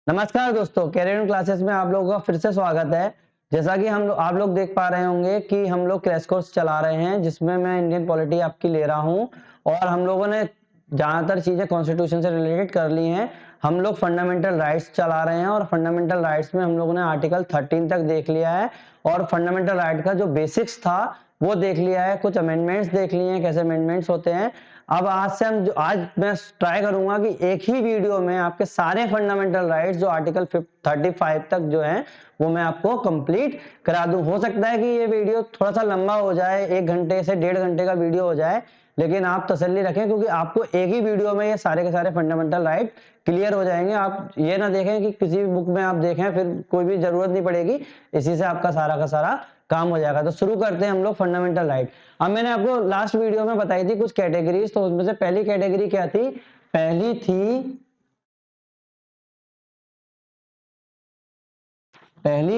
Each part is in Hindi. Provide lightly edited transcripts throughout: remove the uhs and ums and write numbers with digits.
नमस्कार दोस्तों, कैरियर क्लासेस में आप लोगों का फिर से स्वागत है। जैसा कि आप लोग देख पा रहे होंगे कि हम लोग क्रैश कोर्स चला रहे हैं, जिसमें मैं इंडियन पॉलिटी आपकी ले रहा हूं और हम लोगों ने ज़्यादातर चीज़ें कॉन्स्टिट्यूशन से रिलेटेड कर ली हैं। हम लोग फंडामेंटल राइट्स चला रहे हैं और फंडामेंटल राइट्स में हम लोगों ने आर्टिकल 13 तक देख लिया है और फंडामेंटल राइट का जो बेसिक्स था वो देख लिया है। कुछ अमेंडमेंट्स देख लिए हैं, कैसे अमेंडमेंट्स होते हैं। अब आज मैं ट्राई करूंगा कि एक ही वीडियो में आपके सारे फंडामेंटल राइट्स जो आर्टिकल 35 तक जो हैं वो मैं आपको कंप्लीट करा दूं। हो सकता है कि ये वीडियो थोड़ा सा लंबा हो जाए, 1 घंटे से 1.5 घंटे का वीडियो हो जाए, लेकिन आप तसल्ली रखें क्योंकि आपको एक ही वीडियो में ये सारे के सारे फंडामेंटल राइट क्लियर हो जाएंगे। आप ये ना देखें कि किसी भी बुक में आप देखें फिर कोई भी जरूरत नहीं पड़ेगी, इसी से आपका सारा का सारा काम हो जाएगा। तो शुरू करते हैं हम लोग फंडामेंटल राइट। अब मैंने आपको लास्ट वीडियो में बताई थी कुछ कैटेगरीज, तो उसमें से पहली कैटेगरी क्या थी? पहली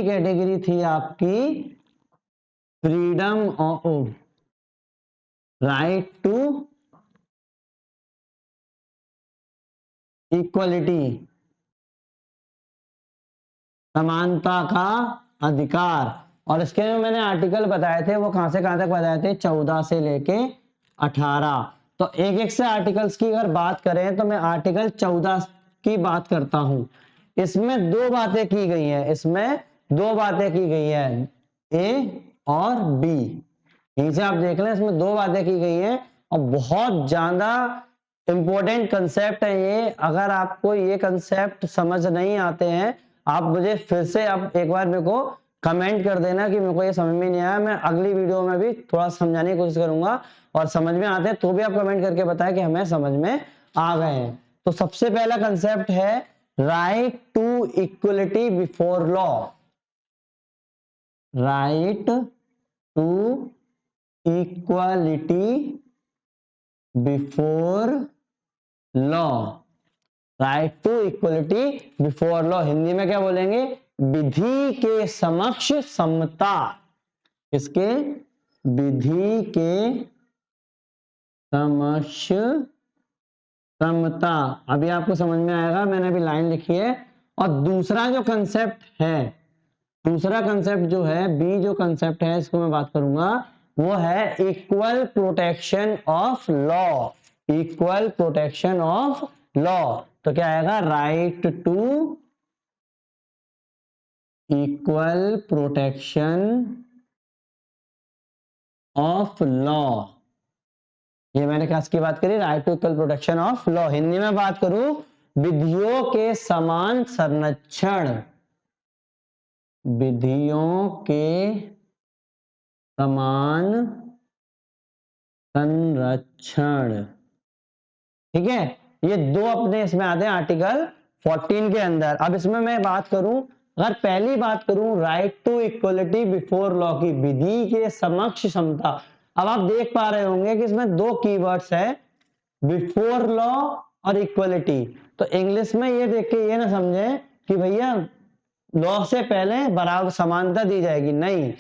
कैटेगरी थी आपकी freedom of right to equality, समानता का अधिकार। और इसके में मैंने आर्टिकल बताए थे, वो कहां से कहां तक बताए थे? 14 से लेके 18। तो एक एक से आर्टिकल्स की अगर बात करें तो मैं आर्टिकल 14 की बात करता हूं। इसमें दो बातें की गई हैं, ए और बी। यहीं से आप देख लें, इसमें दो बातें की गई हैं और बहुत ज्यादा इंपॉर्टेंट कंसेप्ट है ये। अगर आपको ये कंसेप्ट समझ नहीं आते हैं, आप मुझे फिर से आप एक बार मेरे को कमेंट कर देना कि मेरे को ये समझ में नहीं आया। मैं अगली वीडियो में भी थोड़ा समझाने की कोशिश करूंगा और समझ में आते हैं तो भी आप कमेंट करके बताएं कि हमें समझ में आ गए हैं। तो सबसे पहला कंसेप्ट है right to equality before law. Right to equality before law. Right to equality before law Hindi में क्या बोलेंगे? विधि के समक्ष समता। किसके? विधि के समक्ष समता। अभी आपको समझ में आएगा, मैंने अभी लाइन लिखी है। और दूसरा जो कंसेप्ट है, दूसरा कंसेप्ट जो है, बी जो कंसेप्ट है, इसको मैं बात करूंगा, वो है equal protection of law. Equal protection of law. तो क्या आएगा? Right to equal protection of law. ये मैंने किसकी बात करी? Right to equal protection of law. Hindi में बात करूं, विधियों के समान संरक्षण। विधियों के समान संरक्षण। ठीक है, ये दो अपने इसमें आते हैं आर्टिकल 14 के अंदर। अब इसमें मैं बात करूं, अगर पहली बात करूं right to equality before law की, विधि के समक्ष समता। अब आप देख पा रहे होंगे कि इसमें दो कीवर्ड्स है, बिफोर लॉ और इक्वलिटी। तो इंग्लिश में ये देख के ये ना समझे कि भैया लॉ से पहले बराबर समानता दी जाएगी, नहीं।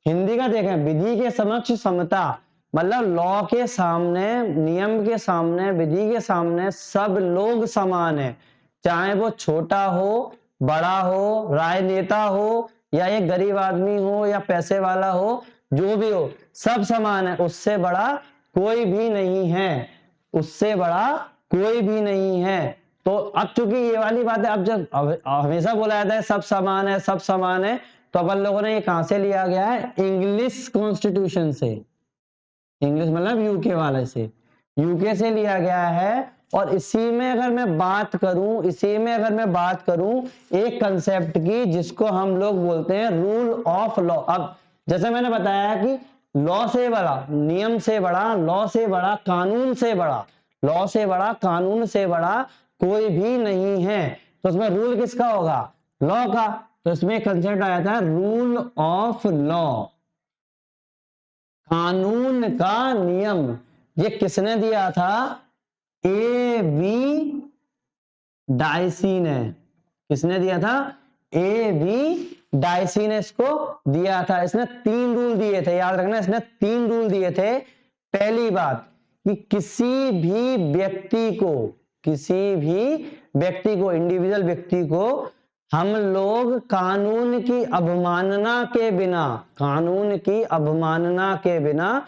हिंदी का देखें, विधि के समक्ष समता, मतलब लॉ के सामने, नियम के सामने, विधि के सामने सब लोग समान है। चाहे वो छोटा हो, बड़ा हो, राजनेता हो, या एक गरीब आदमी हो, या पैसे वाला हो, जो भी हो, सब समान है। उससे बड़ा कोई भी नहीं है, उससे बड़ा कोई भी नहीं है। तो अब चूंकि ये वाली बात है, अब जब हमेशा बोला जाता है सब समान है, सब समान है, तो अपन लोगों ने ये कहां से लिया गया है? इंग्लिश कॉन्स्टिट्यूशन से। इंग्लिश मतलब यूके वाले से, यूके से लिया गया है। और इसी में अगर मैं बात करूं एक कंसेप्ट की, जिसको हम लोग बोलते हैं रूल ऑफ लॉ। अब जैसे मैंने बताया कि लॉ से बड़ा, नियम से बड़ा, लॉ से बड़ा, कानून से बड़ा, लॉ से बड़ा, कानून से बड़ा कोई भी नहीं है। तो उसमें रूल किसका होगा? लॉ का। तो इसमें एक कंसेप्ट आया था रूल ऑफ लॉ, कानून का नियम। ये किसने दिया था? ए वी डायसी ने। किसने दिया था? ए वी डायसी ने इसको दिया था। इसने 3 रूल दिए थे, याद रखना, इसने 3 रूल दिए थे। पहली बात कि किसी भी व्यक्ति को, इंडिविजुअल व्यक्ति को हम लोग कानून की अवमानना के बिना, कानून की अवमानना के बिना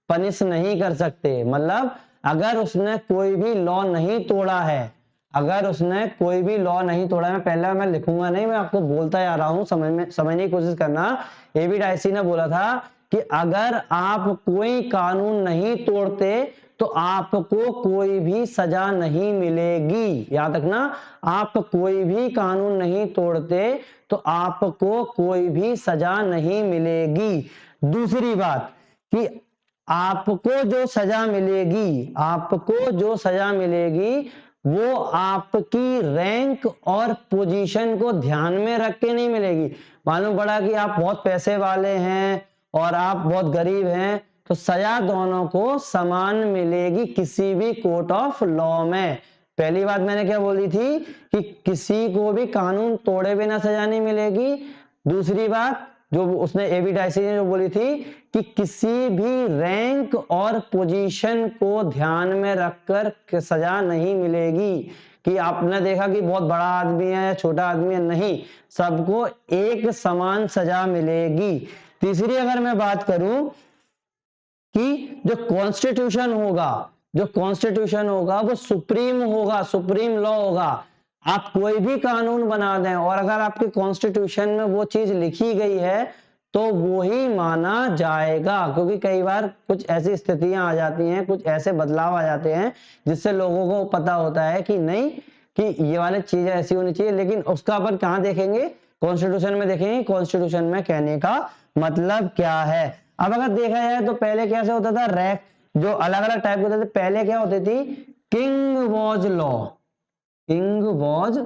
पनिश नहीं कर सकते। मतलब अगर उसने कोई भी लॉ नहीं तोड़ा है, अगर उसने कोई भी लॉ नहीं तोड़ा है, मैं लिखूंगा नहीं, मैं आपको बोलता जा रहा हूं, समझने की कोशिश करना। एबी डायसी ने बोला था कि अगर आप कोई कानून नहीं तोड़ते तो आपको कोई भी सजा नहीं मिलेगी। याद रखना, आप कोई भी कानून नहीं तोड़ते तो आपको कोई भी सजा नहीं मिलेगी। दूसरी बात कि आपको जो सजा मिलेगी, आपको जो सजा मिलेगी वो आपकी रैंक और पोजीशन को ध्यान में रख के नहीं मिलेगी। मालूम पड़ा कि आप बहुत पैसे वाले हैं और आप बहुत गरीब हैं, तो सजा दोनों को समान मिलेगी किसी भी कोर्ट ऑफ लॉ में। पहली बात मैंने क्या बोली थी कि किसी को भी कानून तोड़े बिना सजा नहीं मिलेगी। दूसरी बात जो उसने एबी डायसी ने जो बोली थी कि किसी भी रैंक और पोजीशन को ध्यान में रखकर सजा नहीं मिलेगी। कि आपने देखा कि बहुत बड़ा आदमी है या छोटा आदमी है, नहीं, सबको एक समान सजा मिलेगी। तीसरी अगर मैं बात करूं कि जो कॉन्स्टिट्यूशन होगा, जो कॉन्स्टिट्यूशन होगा वो सुप्रीम होगा, सुप्रीम लॉ होगा। आप कोई भी कानून बना दें और अगर आपके कॉन्स्टिट्यूशन में वो चीज लिखी गई है तो वो ही माना जाएगा। क्योंकि कई बार कुछ ऐसी स्थितियां आ जाती हैं, कुछ ऐसे बदलाव आ जाते हैं जिससे लोगों को पता होता है कि नहीं, कि ये वाली चीजें ऐसी होनी चाहिए, लेकिन उसका अपन कहां देखेंगे? कॉन्स्टिट्यूशन में देखेंगे। कॉन्स्टिट्यूशन में कहने का मतलब क्या है। अब अगर देखा जाए तो पहले कैसे होता था, रैक जो अलग अलग टाइप के होते थे, पहले क्या होती थी, king was law, king was,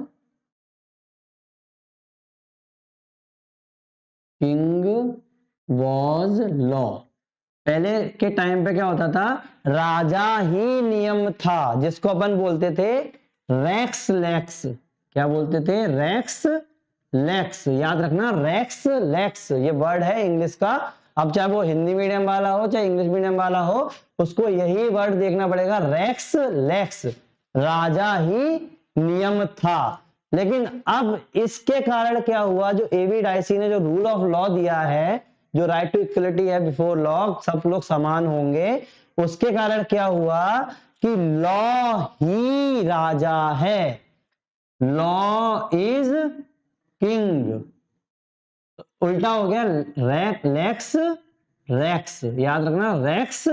king was law. पहले के टाइम पे क्या होता था, राजा ही नियम था, जिसको अपन बोलते थे रेक्स लेक्स। क्या बोलते थे? Rex lex. याद रखना, रेक्स लेक्स ये वर्ड है इंग्लिश का। अब चाहे वो हिंदी मीडियम वाला हो चाहे इंग्लिश मीडियम वाला हो, उसको यही वर्ड देखना पड़ेगा, रेक्स लेक्स, राजा ही नियम था। लेकिन अब इसके कारण क्या हुआ, जो एबी डायसी ने जो रूल ऑफ लॉ दिया है, जो राइट टू इक्वलिटी है बिफोर लॉ, सब लोग समान होंगे, उसके कारण क्या हुआ कि लॉ ही राजा है, लॉ इज किंग। उल्टा हो गया, लेक्स रेक्स। याद रखना, रेक्स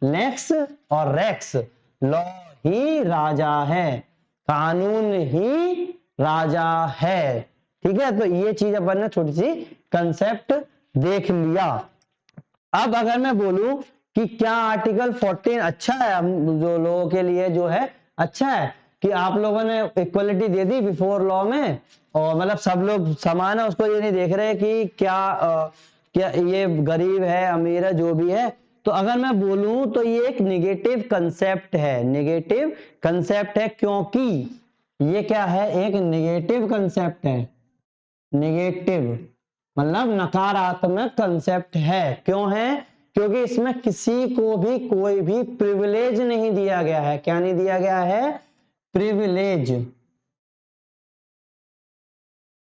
लेक्स और रेक्स। लॉ ही राजा है, कानून ही राजा है। ठीक है, तो ये चीज अपन ने छोटी सी कंसेप्ट देख लिया। अब अगर मैं बोलूं कि क्या आर्टिकल 14 अच्छा है हम जो लोगों के लिए, जो है अच्छा है कि आप लोगों ने इक्वलिटी दे दी बिफोर लॉ में, और मतलब सब लोग समान है, उसको ये नहीं देख रहे कि क्या ये गरीब है अमीर है जो भी है। तो अगर मैं बोलूं तो ये एक निगेटिव कंसेप्ट है, निगेटिव कंसेप्ट है, क्योंकि ये क्या है, एक निगेटिव कंसेप्ट है। निगेटिव मतलब नकारात्मक कंसेप्ट है। क्यों है? क्योंकि इसमें किसी को भी कोई भी प्रिविलेज नहीं दिया गया है। क्या नहीं दिया गया है? प्रिविलेज।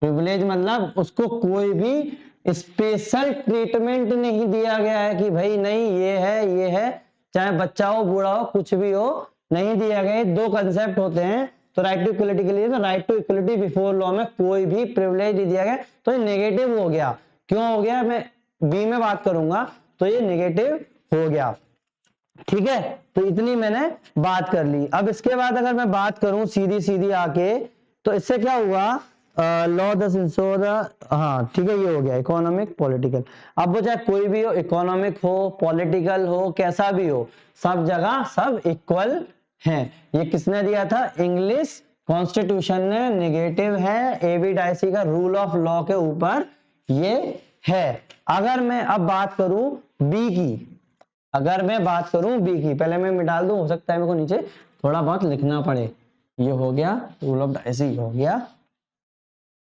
प्रिविलेज मतलब उसको कोई भी स्पेशल ट्रीटमेंट नहीं दिया गया है कि भाई नहीं ये है, चाहे बच्चा हो बूढ़ा हो कुछ भी हो, नहीं दिया गया। दो कंसेप्ट होते हैं, तो राइट टू इक्वलिटी के लिए, तो right to equality before law में कोई भी प्रिविलेज नहीं दिया गया, तो ये नेगेटिव हो गया। क्यों हो गया, मैं बी में बात करूंगा, तो ये नेगेटिव हो गया। ठीक है, तो इतनी मैंने बात कर ली। अब इसके बाद अगर मैं बात करूं सीधी सीधी आके, तो इससे क्या हुआ, लॉ द इंश्योर, हाँ ठीक है, ये हो गया इकोनॉमिक पॉलिटिकल। अब वो चाहे कोई भी हो, इकोनॉमिक हो पॉलिटिकल हो कैसा भी हो, सब जगह सब इक्वल हैं। ये किसने दिया था? इंग्लिश कॉन्स्टिट्यूशन ने। नेगेटिव है, एबी डायसी का रूल ऑफ लॉ के ऊपर ये है। अगर मैं अब बात करूं बी की, अगर मैं बात करूं बी की, पहले मैं मिटा दूं, हो सकता है मेरे को नीचे थोड़ा बहुत लिखना पड़े। ये हो गया रूल ऑफ डायसी, हो गया।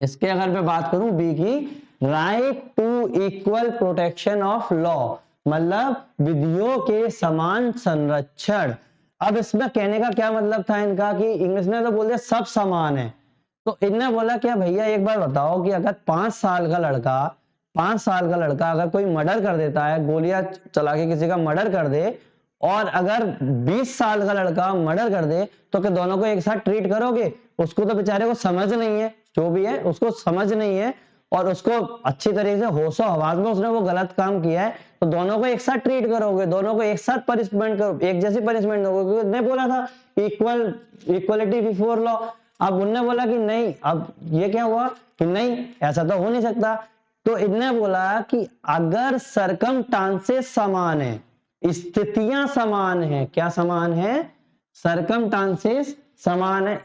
इसके अगर मैं बात करूं बी की, right to equal protection of law, मतलब विधियों के समान संरक्षण। अब इसमें कहने का क्या मतलब था इनका कि इंग्लिश ने तो बोल दिया सब समान है, तो इनने बोला क्या भैया एक बार बताओ कि अगर 5 साल का लड़का अगर कोई मर्डर कर देता है, गोलियां चला के किसी का मर्डर कर दे, और अगर 20 साल का लड़का मर्डर कर दे, तो क्या दोनों को एक साथ ट्रीट करोगे? उसको तो बेचारे को समझ नहीं है, जो भी है उसको समझ नहीं है, और उसको अच्छी तरीके से होशो हवास में उसने वो गलत काम किया है, तो दोनों को एक साथ ट्रीट करोगे, दोनों को एक साथ पनिशमेंट करो, एक जैसी पनिशमेंट दोगे, क्योंकि उसने बोला था इक्वलिटी बिफोर लॉ। अब उनने बोला कि नहीं, अब ये क्या हुआ कि नहीं, ऐसा तो हो नहीं सकता। तो इनने बोला कि अगर सरकमस्टांसेस समान है, स्थितियां समान है, क्या समान है? सरकमस्टांसेस समान है,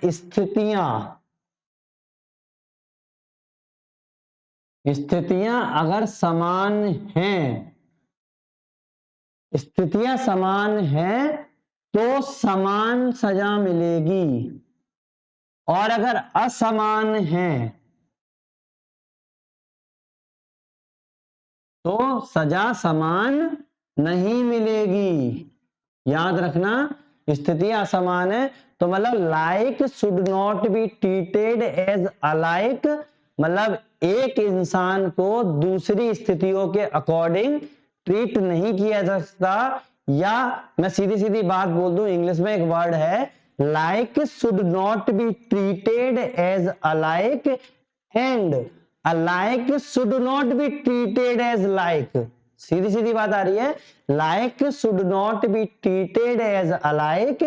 स्थितियां अगर समान हैं, स्थितियां समान हैं तो समान सजा मिलेगी, और अगर असमान है तो सजा समान नहीं मिलेगी। याद रखना, स्थिति असमान है तो मतलब like should not be treated as alike, मतलब एक इंसान को दूसरी स्थितियों के अकॉर्डिंग ट्रीट नहीं किया जा सकता। या मैं सीधी सीधी बात बोल दूं, इंग्लिश में एक वर्ड है like should not be treated as alike, and alike should not be treated as like. सीधी सीधी बात आ रही है, like should not be treated as alike,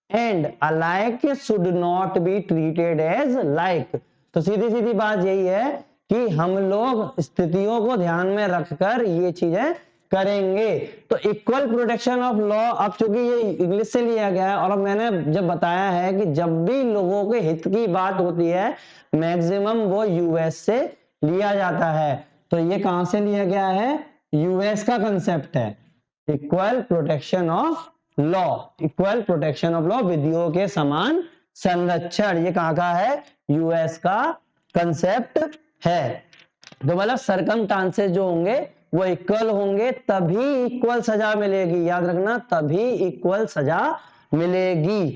and alike should not be treated as like. तो सीधी सीधी बात यही है कि हम लोग स्थितियों को ध्यान में रखकर ये चीजें करेंगे। तो इक्वल प्रोटेक्शन ऑफ लॉ, अब चूंकि ये इंग्लिश से लिया गया है, और अब मैंने जब बताया है कि जब भी लोगों के हित की बात होती है मैक्सिमम वो यूएस से लिया जाता है। तो ये कहां से लिया गया है? यूएस का कंसेप्ट है equal protection of law, equal protection of law, विधियों के समान संरक्षण, ये कहां का है? यूएस का कंसेप्ट है। तो मतलब सरकमस्टांसेस जो होंगे वो इक्वल होंगे तभी इक्वल सजा मिलेगी, याद रखना, तभी इक्वल सजा मिलेगी।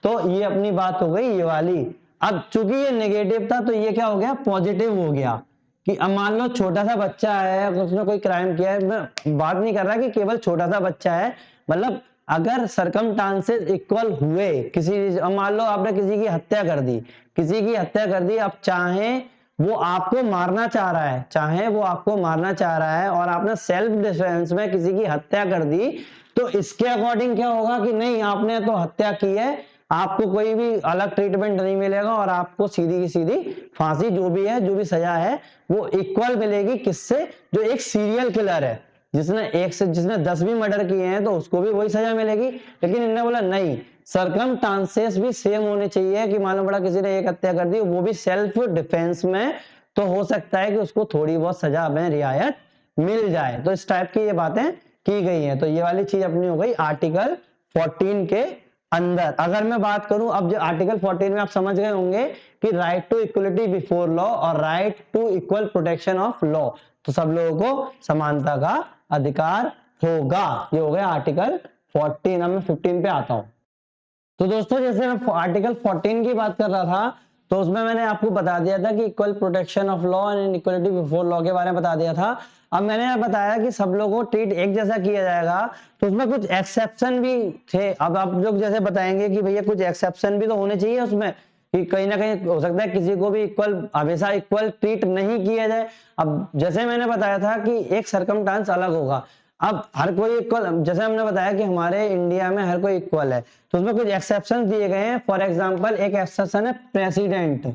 तो ये अपनी बात हो गई ये वाली। अब चूंकि ये नेगेटिव था तो ये क्या हो गया? पॉजिटिव हो गया। कि अब मान लो छोटा सा बच्चा है, उसने कोई क्राइम किया है, मैं बात नहीं कर रहा कि केवल छोटा सा बच्चा है, मतलब अगर सरकमस्टांसेस इक्वल हुए, किसी मान लो आपने किसी की हत्या कर दी, किसी की हत्या कर दी, अब चाहे वो आपको मारना चाह रहा है, चाहे वो आपको मारना चाह रहा है, और आपने सेल्फ डिफेंस में किसी की हत्या कर दी, तो इसके अकॉर्डिंग क्या होगा कि नहीं, आपने तो हत्या की है, आपको कोई भी अलग ट्रीटमेंट नहीं मिलेगा, और आपको सीधी की सीधी फांसी, जो भी है, जो भी सजा है वो इक्वल मिलेगी। किससे? जो एक सीरियल किलर है, जिसने 10 भी मर्डर किए हैं तो उसको भी वही सजा मिलेगी। लेकिन इन्होंने बोला नहीं, सरकमस्टांसेस भी सेम होने चाहिए, कि मालूम पड़ा किसी ने एक हत्या कर दी, वो भी सेल्फ डिफेंस में, तो हो सकता है कि उसको थोड़ी बहुत सजा में रियायत मिल जाए। तो इस टाइप की ये बातें की गई हैं। तो ये वाली चीज अपनी हो गई आर्टिकल 14 के अंदर। अगर मैं बात करूं, अब जो आर्टिकल 14 में आप समझ गए होंगे कि right to equality before law और right to equal protection of law, तो सब लोगों को समानता का अधिकार होगा। ये हो गया आर्टिकल 14। अब मैं 15 पे आता हूं। तो दोस्तों जैसे मैं आर्टिकल 14 की बात कर रहा था, तो उसमें मैंने आपको बता दिया था कि equal protection of law and equality before law के बारे में बता दिया था। अब मैंने बताया कि सब लोगों को ट्रीट एक जैसा किया जाएगा, तो उसमें कुछ एक्सेप्शन भी थे। अब आप लोग जैसे बताएंगे कि भैया कुछ एक्सेप्शन भी तो होने चाहिए उसमें, कि कहीं ना कहीं हो सकता है किसी को भी इक्वल, हमेशा इक्वल ट्रीट नहीं किया जाए। अब जैसे मैंने बताया था कि एक सरकमस्टांस अलग होगा, अब हर कोई इक्वल, जैसे हमने बताया कि हमारे इंडिया में हर कोई इक्वल है, तो उसमें कुछ एक्सेप्शन दिए गए हैं। फॉर एग्जांपल एक एक्सेप्शन है प्रेसिडेंट,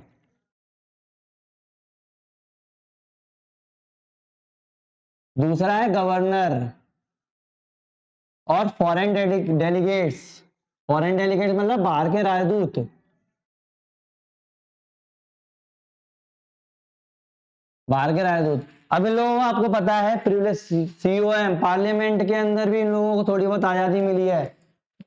दूसरा है गवर्नर, और फॉरेन डेलीगेट्स। फॉरेन डेलीगेट्स मतलब बाहर के राजदूत, बाहर के राजदूत। अब इन लोगों को आपको पता है प्रिविलेज, सीओएम, पार्लियामेंट के अंदर भी इन लोगों को थोड़ी बहुत आजादी मिली है,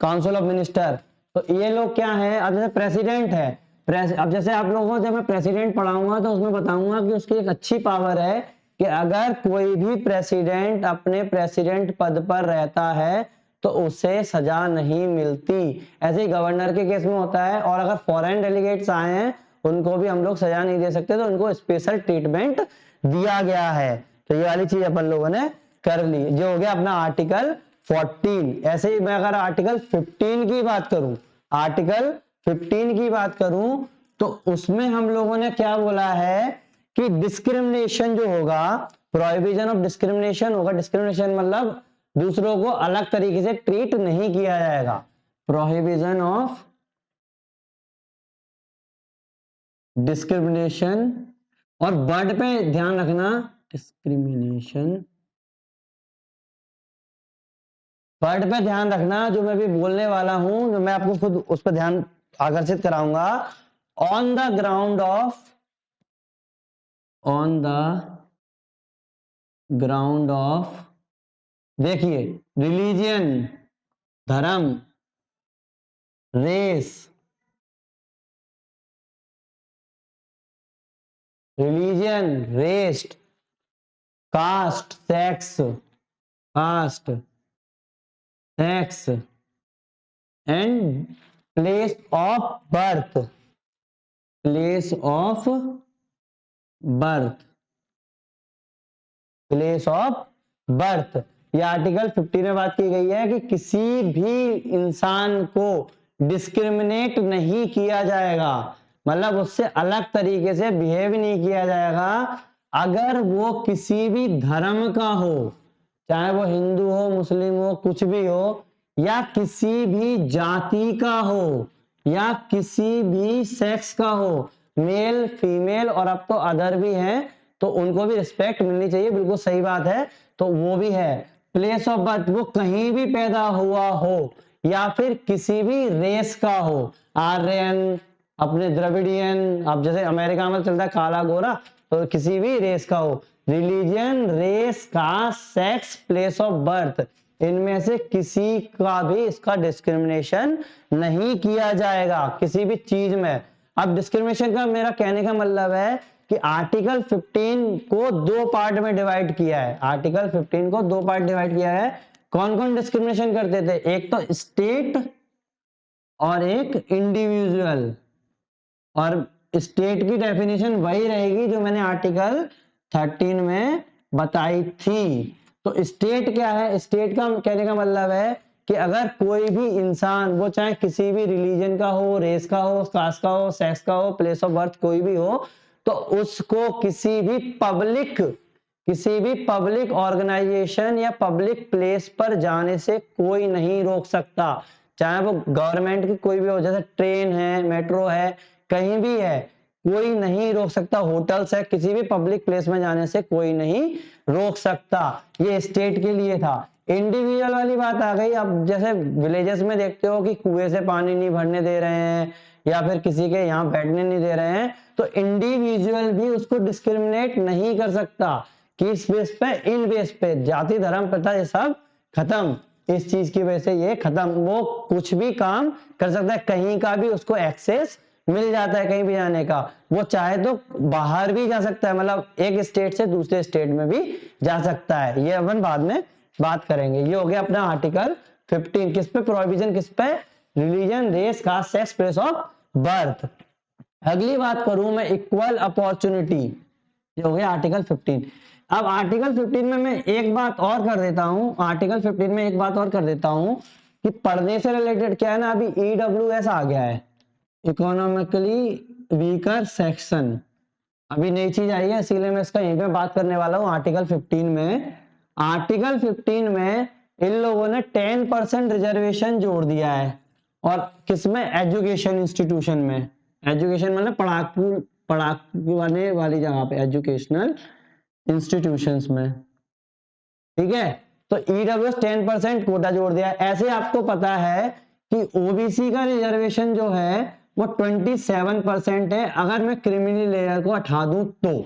काउंसिल ऑफ मिनिस्टर। तो ये लोग क्या है, अब जैसे प्रेसिडेंट है, अब जैसे आप लोगों को जब मैं प्रेसिडेंट पढ़ाऊंगा तो उसमें बताऊंगा कि उसकी एक अच्छी पावर है कि अगर कोई भी प्रेसिडेंट अपने प्रेसिडेंट पद पर रहता है तो उसे सजा नहीं मिलती। ऐसे ही गवर्नर के केस में होता है। और अगर फॉरेन डेलीगेट्स आए हैं उनको भी हम लोग सजा नहीं दे सकते, तो उनको स्पेशल ट्रीटमेंट दिया गया है। तो ये वाली चीज अपन लोगों ने कर ली, जो हो गया अपना आर्टिकल 14। ऐसे ही मैं अगर आर्टिकल 15 की बात करूं, आर्टिकल 15 की बात करूं, तो उसमें हम लोगों ने क्या बोला है कि डिस्क्रिमिनेशन जो होगा, प्रोहिबिशन ऑफ डिस्क्रिमिनेशन होगा। डिस्क्रिमिनेशन मतलब दूसरों को अलग तरीके से ट्रीट नहीं किया जाएगा। प्रोहिबिशन ऑफ डिस्क्रिमिनेशन, और वर्ड पे ध्यान रखना, डिस्क्रिमिनेशन वर्ड पे ध्यान रखना, जो मैं भी बोलने वाला हूं, जो मैं आपको खुद उस पर ध्यान आकर्षित कराऊंगा। On the ground of, on the ground of, देखिए, रिलीजियन, धर्म, race, religion, race, caste, sex, caste, sex and place of birth, place of birth, place of birth. ये आर्टिकल 15 में बात की गई है कि किसी भी इंसान को डिस्क्रिमिनेट नहीं किया जाएगा, मतलब उससे अलग तरीके से बिहेव नहीं किया जाएगा अगर वो किसी भी धर्म का हो, चाहे वो हिंदू हो, मुस्लिम हो, कुछ भी हो, या किसी भी जाति का हो, या किसी भी सेक्स का हो, मेल, फीमेल, और अब तो अदर भी हैं, तो उनको भी रिस्पेक्ट मिलनी चाहिए, बिल्कुल सही बात है। तो वो भी है। प्लेस ऑफ बर्थ, वो कहीं भी पैदा हुआ हो, या फिर किसी भी रेस का हो, आर्यन, अपने द्रविडियन, अब जैसे अमेरिका में चलता है काला गोरा, तो किसी भी रेस का हो। Religion, race, caste, sex, place of birth, इनमें से किसी का भी इसका डिस्क्रिमिनेशन नहीं किया जाएगा किसी भी चीज में। अब डिस्क्रिमिनेशन का मेरा कहने का मतलब है कि आर्टिकल 15 को दो पार्ट में डिवाइड किया है। आर्टिकल 15 को दो पार्ट डिवाइड किया है। कौन कौन डिस्क्रिमिनेशन करते थे? एक तो स्टेट और एक इंडिविजुअल। और स्टेट की डेफिनेशन वही रहेगी जो मैंने आर्टिकल 13 में बताई थी। तो स्टेट क्या है? स्टेट का कहने का मतलब है कि अगर कोई भी इंसान, वो चाहे किसी भी रिलीजन का हो, रेस का हो, कास्ट का हो, सेक्स का हो, प्लेस ऑफ बर्थ कोई भी हो, तो उसको किसी भी पब्लिक ऑर्गेनाइजेशन या पब्लिक प्लेस पर जाने से कोई नहीं रोक सकता, चाहे वो गवर्नमेंट की कोई भी हो, जैसे ट्रेन है, मेट्रो है, कहीं भी है, कोई नहीं रोक सकता। होटल्स है, किसी भी पब्लिक प्लेस में जाने से कोई नहीं रोक सकता। ये स्टेट के लिए था। इंडिविजुअल वाली बात आ गई। अब जैसे विलेजेस में देखते हो कि कुएं से पानी नहीं भरने दे रहे हैं, या फिर किसी के यहाँ बैठने नहीं दे रहे हैं, तो इंडिविजुअल भी उसको डिस्क्रिमिनेट नहीं कर सकता। किस बेस पे? इन बेस पे। जाति, धर्म, प्रथा ये सब खत्म। इस चीज की वजह से ये खत्म। वो कुछ भी काम कर सकता है, कहीं का भी उसको एक्सेस मिल जाता है, कहीं भी जाने का। वो चाहे तो बाहर भी जा सकता है, मतलब एक स्टेट से दूसरे स्टेट में भी जा सकता है। ये अपन बाद में बात करेंगे। ये हो गया अपना आर्टिकल 15। किस पे प्रोहिबिशन? किस पे? Religion, race, caste, sex, place of birth. अगली बात करूं मैं इक्वल अपॉर्चुनिटी। ये हो गया आर्टिकल 15। अब आर्टिकल 15 में मैं एक बात और कर देता हूं। आर्टिकल 15 में एक बात और कर देता हूं कि पढ़ने से रिलेटेड क्या है ना, अभी EWS आ गया है, इकोनॉमिकली वीकर सेक्शन। अभी नई चीज आई है, इसीलिए मैं इसका यहीं पे बात करने वाला हूं। आर्टिकल 15 में, आर्टिकल 15 में इन लोगों ने 10% रिजर्वेशन जोड़ दिया है। और किसमें? एजुकेशन इंस्टीट्यूशन में। एजुकेशन मतलब पढ़ाने वाली जगह पे, एजुकेशनल इंस्टीट्यूशंस में। ठीक है, तो EWS 10% कोटा जोड़ दिया है। ऐसे आपको पता है कि ओबीसी का रिजर्वेशन जो है वो 27% है, अगर मैं क्रिमिनल लेयर को हटा दूं तो।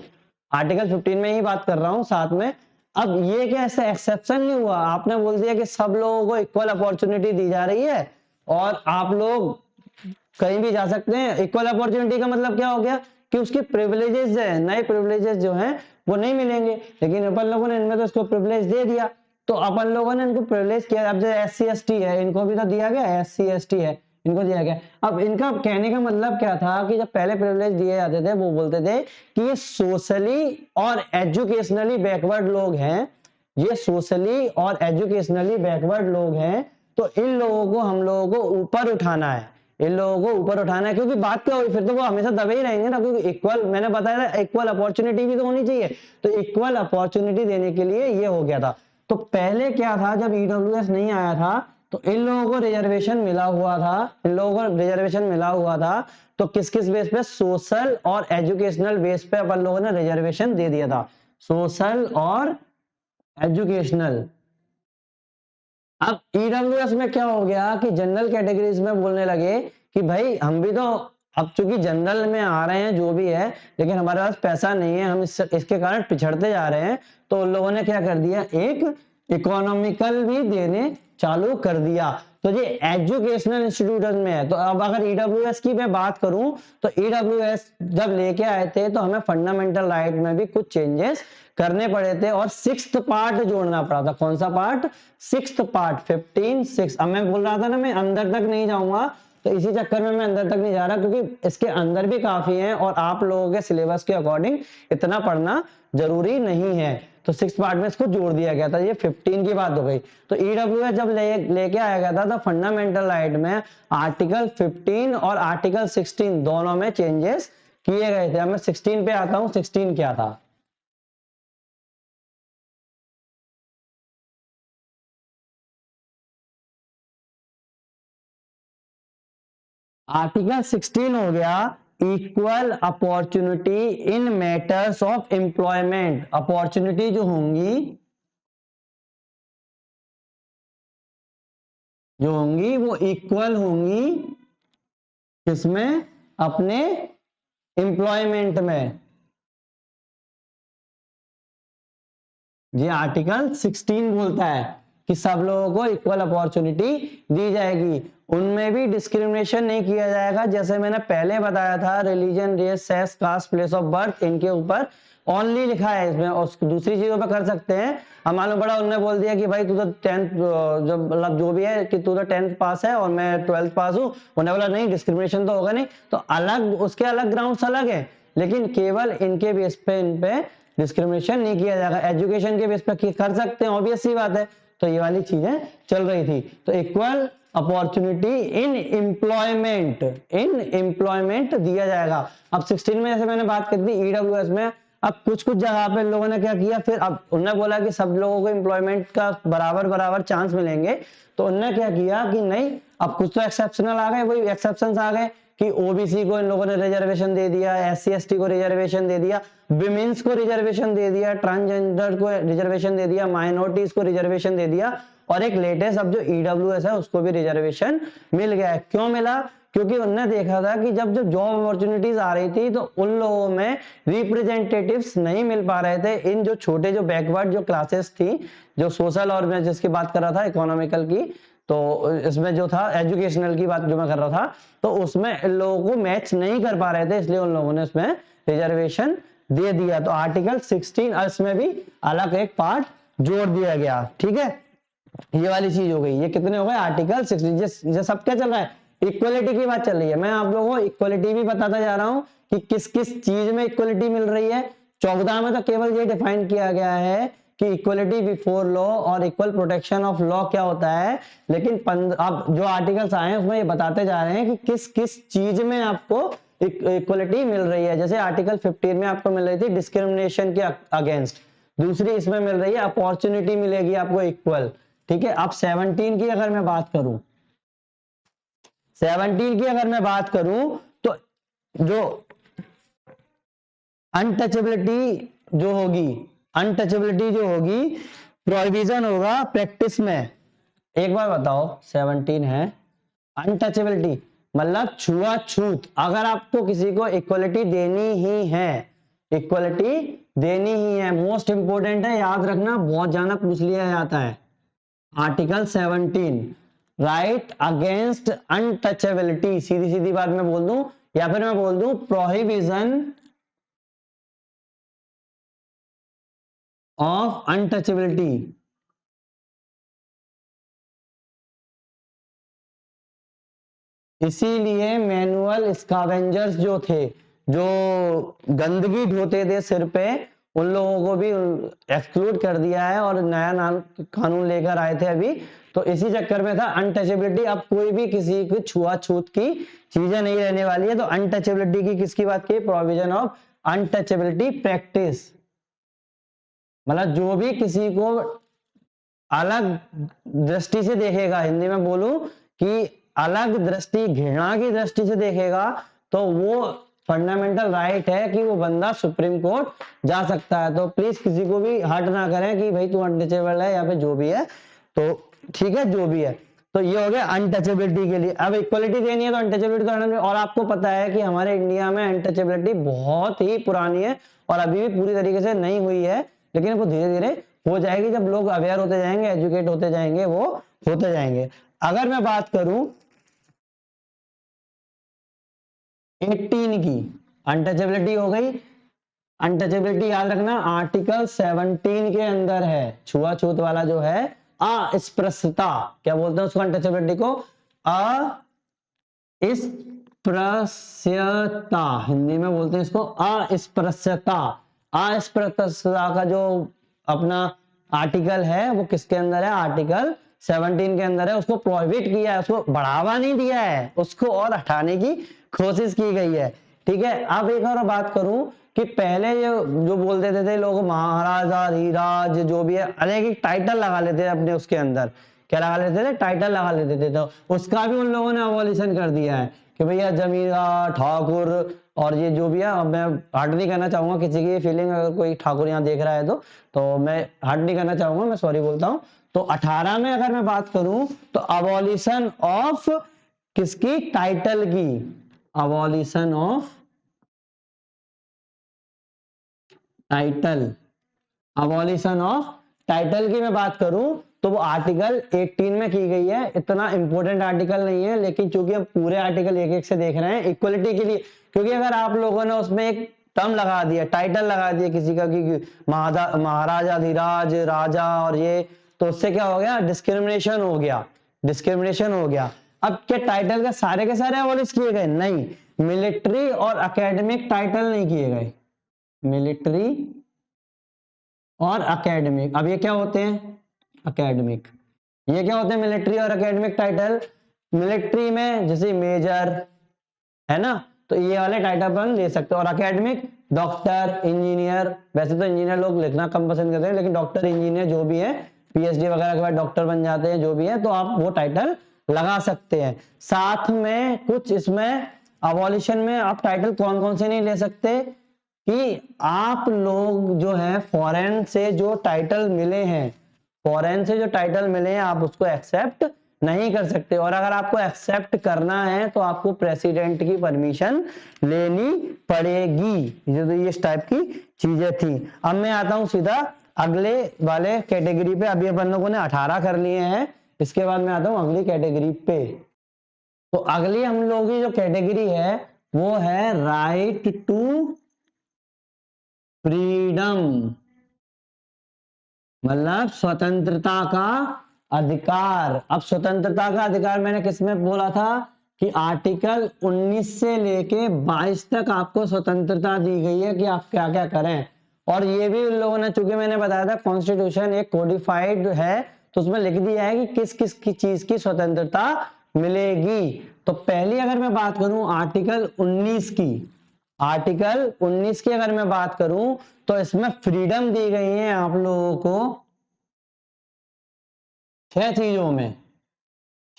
आर्टिकल 15 में ही बात कर रहा हूं साथ में। अब ये क्या ऐसा एक्सेप्शन नहीं हुआ? आपने बोल दिया कि सब लोगों को इक्वल अपॉर्चुनिटी दी जा रही है और आप लोग कहीं भी जा सकते हैं। इक्वल अपॉर्चुनिटी का मतलब क्या हो गया कि उसके प्रिविलेजेस है, नए प्रिविलेजेस जो हैं वो नहीं मिलेंगे, लेकिन अपन लोगों ने इनमें तो इसको प्रिविलेज दे दिया, तो अपन लोगों ने इनको प्रिविलेज किया। अब जैसे SC ST है, इनको भी तो दिया गया, SC ST है, इनको दिया गया। अब इनका कहने का मतलब क्या था कि जब पहले प्रिविलेज दिए जाते थे वो बोलते थे कि ये सोशली और एजुकेशनली बैकवर्ड लोग हैं, ये सोशली और एजुकेशनली बैकवर्ड लोग हैं, तो इन लोगों को हम लोगों को ऊपर उठाना है, इन लोगों को ऊपर उठाना है। क्योंकि बात क्या हुई, फिर तो वो हमेशा दबे ही रहेंगे ना, क्योंकि इक्वल, मैंने बताया था इक्वल अपॉर्चुनिटी भी तो होनी चाहिए, तो इक्वल अपॉर्चुनिटी देने के लिए ये हो गया था। तो पहले क्या था, जब ईडब्ल्यूएस नहीं आया था तो इन लोगों को रिजर्वेशन मिला हुआ था, इन लोगों को रिजर्वेशन मिला हुआ था, तो किस किस बेस पे, सोशल और एजुकेशनल बेस पे अपन लोगों ने रिजर्वेशन दे दिया था, सोशल और एजुकेशनल। अब ईडब्ल्यूएस में क्या हो गया कि जनरल कैटेगरीज में बोलने लगे कि भाई हम भी तो अब चूंकि जनरल में आ रहे हैं जो भी है, लेकिन हमारे पास पैसा नहीं है, हम इसके कारण पिछड़ते जा रहे हैं, तो उन लोगों ने क्या कर दिया, एक इकोनॉमिकल भी देने चालू कर दिया। तो ये एजुकेशनल इंस्टीट्यूशन में है। तो अब अगर ईडब्ल्यूएस की मैं बात करूं तो ईडब्ल्यूएस जब लेके आए थे तो हमें फंडामेंटल राइट में भी कुछ चेंजेस करने पड़े थे और सिक्स्थ पार्ट जोड़ना पड़ा था। कौन सा पार्ट, सिक्स्थ पार्ट, 15 6। अब मैं बोल रहा था ना मैं अंदर तक नहीं जाऊंगा, तो इसी चक्कर में मैं अंदर तक नहीं जा रहा, क्योंकि इसके अंदर भी काफी है और आप लोगों के सिलेबस के अकॉर्डिंग इतना पढ़ना जरूरी नहीं है। तो सिक्स पार्ट में इसको जोड़ दिया गया था, ये 15 की बात हो गई। तो ईडब्ल्यूएस जब लेके आया गया था तो फंडामेंटल राइट में आर्टिकल 15 और आर्टिकल 16 दोनों में चेंजेस किए गए थे। अब मैं 16 पे आता हूं, 16 क्या था। आर्टिकल 16 हो गया equal opportunity in matters of employment. Opportunity जो होंगी, जो होंगी वो इक्वल होंगी किसमें, अपने एम्प्लॉयमेंट में। ये आर्टिकल 16 बोलता है कि सब लोगों को इक्वल अपॉर्चुनिटी दी जाएगी, उनमें भी डिस्क्रिमिनेशन नहीं किया जाएगा। जैसे मैंने पहले बताया था, religion, race, sex, caste, place of birth, इनके ऊपर ओनली लिखा है इसमें, और दूसरी चीजों पे कर सकते हैं। अब मालूम पड़ा उन्होंने बोल दिया कि भाई तू तो 10th, जो मतलब जो भी है कि तू तो 10th पास है और मैं 12th पास हूँ, उन्होंने बोला नहीं डिस्क्रिमिनेशन तो होगा नहीं, तो अलग उसके अलग ग्राउंड्स अलग है, लेकिन केवल इनके बेस पे इन पे डिस्क्रिमिनेशन नहीं किया जाएगा। एजुकेशन के बेस पे कर सकते हैं, ऑब्वियस सी बात है। तो ये वाली चीजें चल रही थी। तो equal opportunity in employment, in employment दिया जाएगा। अब 16 में जैसे मैंने बात कर दी ईडब्ल्यूएस में, अब कुछ कुछ जगह पे लोगों ने क्या किया, फिर अब उन्होंने बोला कि सब लोगों को एम्प्लॉयमेंट का बराबर बराबर चांस मिलेंगे, तो उन्होंने क्या किया कि नहीं, अब कुछ तो एक्सेप्शनल आ गए, वही एक्सेप्शंस आ गए कि ओबीसी को इन लोगों ने रिजर्वेशन दे दिया, एससी एसटी को रिजर्वेशन दे दिया, विमेन्स को रिजर्वेशन दे दिया, ट्रांसजेंडर को रिजर्वेशन दे दिया, माइनॉरिटीज को रिजर्वेशन दे दिया, और एक लेटेस्ट अब जो ईडब्ल्यूएस है उसको भी रिजर्वेशन मिल गया है। क्यों मिला, क्योंकि उन्होंने देखा था कि जब जब जॉब अपॉर्चुनिटीज आ रही थी तो उन लोगों में रिप्रेजेंटेटिव्स नहीं मिल पा रहे थे। इन जो छोटे जो बैकवर्ड जो क्लासेस थी, जो सोशल, और मैं जिसकी बात कर रहा था इकोनॉमिकल की, तो इसमें जो था एजुकेशनल की बात जो मैं कर रहा था, तो उसमें इन लोगों को मैच नहीं कर पा रहे थे, इसलिए उन लोगों ने इसमें रिजर्वेशन दे दिया। तो आर्टिकल 16 इसमें भी अलग एक पार्ट जोड़ दिया गया। ठीक है, ये वाली चीज हो गई। ये कितने हो गए, आर्टिकल 16। ये सब क्या चल रहा है, इक्वलिटी की बात चल रही है। मैं आप लोगों को इक्वलिटी भी बताता जा रहा हूं कि किस किस चीज में इक्वलिटी मिल रही है। 14 में तो केवल ये डिफाइन किया गया है कि इक्वलिटी बिफोर लॉ और इक्वल प्रोटेक्शन ऑफ लॉ क्या होता है, लेकिन अब जो आर्टिकल्स आए हैं उसमें ये बताते जा रहे हैं कि किस किस चीज में आपको इक्वलिटी मिल रही है। जैसे आर्टिकल 15 में आपको मिल रही थी डिस्क्रिमिनेशन के अगेंस्ट, दूसरी इसमें मिल रही है अपॉर्चुनिटी मिलेगी आपको इक्वल। ठीक है, अब 17 की अगर मैं बात करूं, 17 की अगर मैं बात करूं तो जो अनटचेबिलिटी जो होगी, अनटचेबिलिटी जो होगी, प्रोहिबिशन होगा प्रैक्टिस में। एक बार बताओ, 17 है अनटचेबिलिटी मतलब छुआछूत। अगर आपको किसी को इक्वलिटी देनी ही है, इक्वलिटी देनी ही है, मोस्ट इंपोर्टेंट है, याद रखना, बहुत ज्यादा पूछ लिया जाता है। आर्टिकल 17 राइट अगेंस्ट अनटचेबिलिटी, सीधी सीधी बात मैं बोल दूं, या फिर मैं बोल दूं प्रोहिबिशन ऑफ अनटचेबिलिटी। इसीलिए मैनुअल स्कैवेंजर्स जो थे, जो गंदगी ढोते थे सिर पे, उन लोगों को भी एक्सक्लूड कर दिया है और नया नाम कानून लेकर आए थे अभी। तो इसी चक्कर में था अनटचेबिलिटी। अब कोई भी किसी की छुआछूत की चीजें नहीं रहने वाली है। तो अनटचेबिलिटी की किसकी बात की? प्रोविजन ऑफ अनटचेबिलिटी प्रैक्टिस, मतलब जो भी किसी को अलग दृष्टि से देखेगा, हिंदी में बोलूं कि अलग दृष्टि, घृणा की दृष्टि से देखेगा, तो वो फंडामेंटल राइट है कि वो बंदा सुप्रीम कोर्ट जा सकता है। तो प्लीज किसी को भी हर्ट ना करें कि भाई तू अनटचेबल है या फिर जो भी है, तो ठीक है जो भी है। तो ये हो गया अनटचेबिलिटी के लिए। अब इक्वलिटी देनी है तो अनटचेबिलिटी तो हटानी है। और आपको पता है कि हमारे इंडिया में अनटचेबिलिटी बहुत ही पुरानी है और अभी भी पूरी तरीके से नहीं हुई है, लेकिन वो धीरे धीरे हो जाएगी। जब लोग अवेयर होते जाएंगे, एजुकेट होते जाएंगे, वो होते जाएंगे। अगर मैं बात करूं 18 की, अनटचेबिलिटी हो गई। अनटचेबिलिटी याद रखना आर्टिकल 17 के अंदर है, छुआछूत वाला जो है अस्पृश्यता, क्या बोलते हैं उसको अनटचेबिलिटी को? अस्पृश्यता, हिंदी में बोलते हैं इसको अस्पृश्यता। अस्पृश्यता का जो अपना आर्टिकल है वो किसके अंदर है? आर्टिकल 17 के अंदर है। उसको प्रोहिबिट किया है, उसको बढ़ावा नहीं दिया है, उसको और हटाने की कोशिश की गई है। ठीक है। अब एक और बात करूं कि पहले जो बोल देते थे लोग महाराजा धीराज जो भी है, अलग एक टाइटल लगा लेते थे अपने उसके अंदर। क्या लगा लेते थे? टाइटल लगा लेते थे। तो उसका भी उन लोगों ने अबॉलिशन कर दिया है कि भैया जमींदार ठाकुर और ये जो भी है। अब मैं हर्ट नहीं करना चाहूंगा किसी की फीलिंग, अगर कोई ठाकुर यहाँ देख रहा है तो मैं हर्ट नहीं करना चाहूंगा, मैं सॉरी बोलता हूँ। तो 18 में अगर मैं बात करूं तो अबॉलिशन ऑफ किसकी? टाइटल की। Abolition of title, abolition of title की मैं बात करूं तो वो आर्टिकल 18 में की गई है। इतना इंपॉर्टेंट आर्टिकल नहीं है, लेकिन चूंकि हम पूरे आर्टिकल एक एक से देख रहे हैं इक्वलिटी के लिए, क्योंकि अगर आप लोगों ने उसमें एक टर्म लगा दिया, टाइटल लगा दिया किसी का कि महाराजा धीराज राजा और ये, तो उससे क्या हो गया? डिस्क्रिमिनेशन हो गया, डिस्क्रिमिनेशन हो गया। अब क्या टाइटल के सारे अबॉलिश किए गए? नहीं, मिलिट्री और एकेडमिक टाइटल नहीं किए गए, मिलिट्री और एकेडमिक। अब ये क्या होते हैं? एकेडमिक। ये क्या होते हैं? मिलिट्री और एकेडमिक टाइटल। मिलिट्री में जैसे मेजर है ना, तो ये वाले टाइटल अपन ले सकते हो। और एकेडमिक डॉक्टर, इंजीनियर, वैसे तो इंजीनियर लोग लिखना कम पसंद करते हैं, लेकिन डॉक्टर इंजीनियर जो भी है, पीएचडी वगैरह के बाद डॉक्टर बन जाते हैं जो भी है, तो आप वो टाइटल लगा सकते हैं। साथ में कुछ इसमें अबॉलिशन में आप टाइटल कौन कौन से नहीं ले सकते कि आप लोग जो है फॉरेन से जो टाइटल मिले हैं, फॉरेन से जो टाइटल मिले हैं आप उसको एक्सेप्ट नहीं कर सकते। और अगर आपको एक्सेप्ट करना है तो आपको प्रेसिडेंट की परमिशन लेनी पड़ेगी। ये तो इस टाइप की चीजें थी। अब मैं आता हूं सीधा अगले वाले कैटेगरी पे। अभी अपन लोगों ने 18 कर लिए हैं, इसके बाद मैं आता हूं अगली कैटेगरी पे। तो अगली हम लोगों की जो कैटेगरी है वो है राइट टू फ्रीडम, मतलब स्वतंत्रता का अधिकार। अब स्वतंत्रता का अधिकार मैंने किसमें बोला था कि आर्टिकल 19 से लेके 22 तक आपको स्वतंत्रता दी गई है कि आप क्या क्या करें। और ये भी उन लोगों ने, चूंकि मैंने बताया था कॉन्स्टिट्यूशन एक कोडिफाइड है, तो उसमें लिख दिया है कि किस किस की चीज की स्वतंत्रता मिलेगी। तो पहली अगर मैं बात करूं आर्टिकल 19 की, आर्टिकल 19 की अगर मैं बात करूं तो इसमें फ्रीडम दी गई है आप लोगों को 6 चीजों में,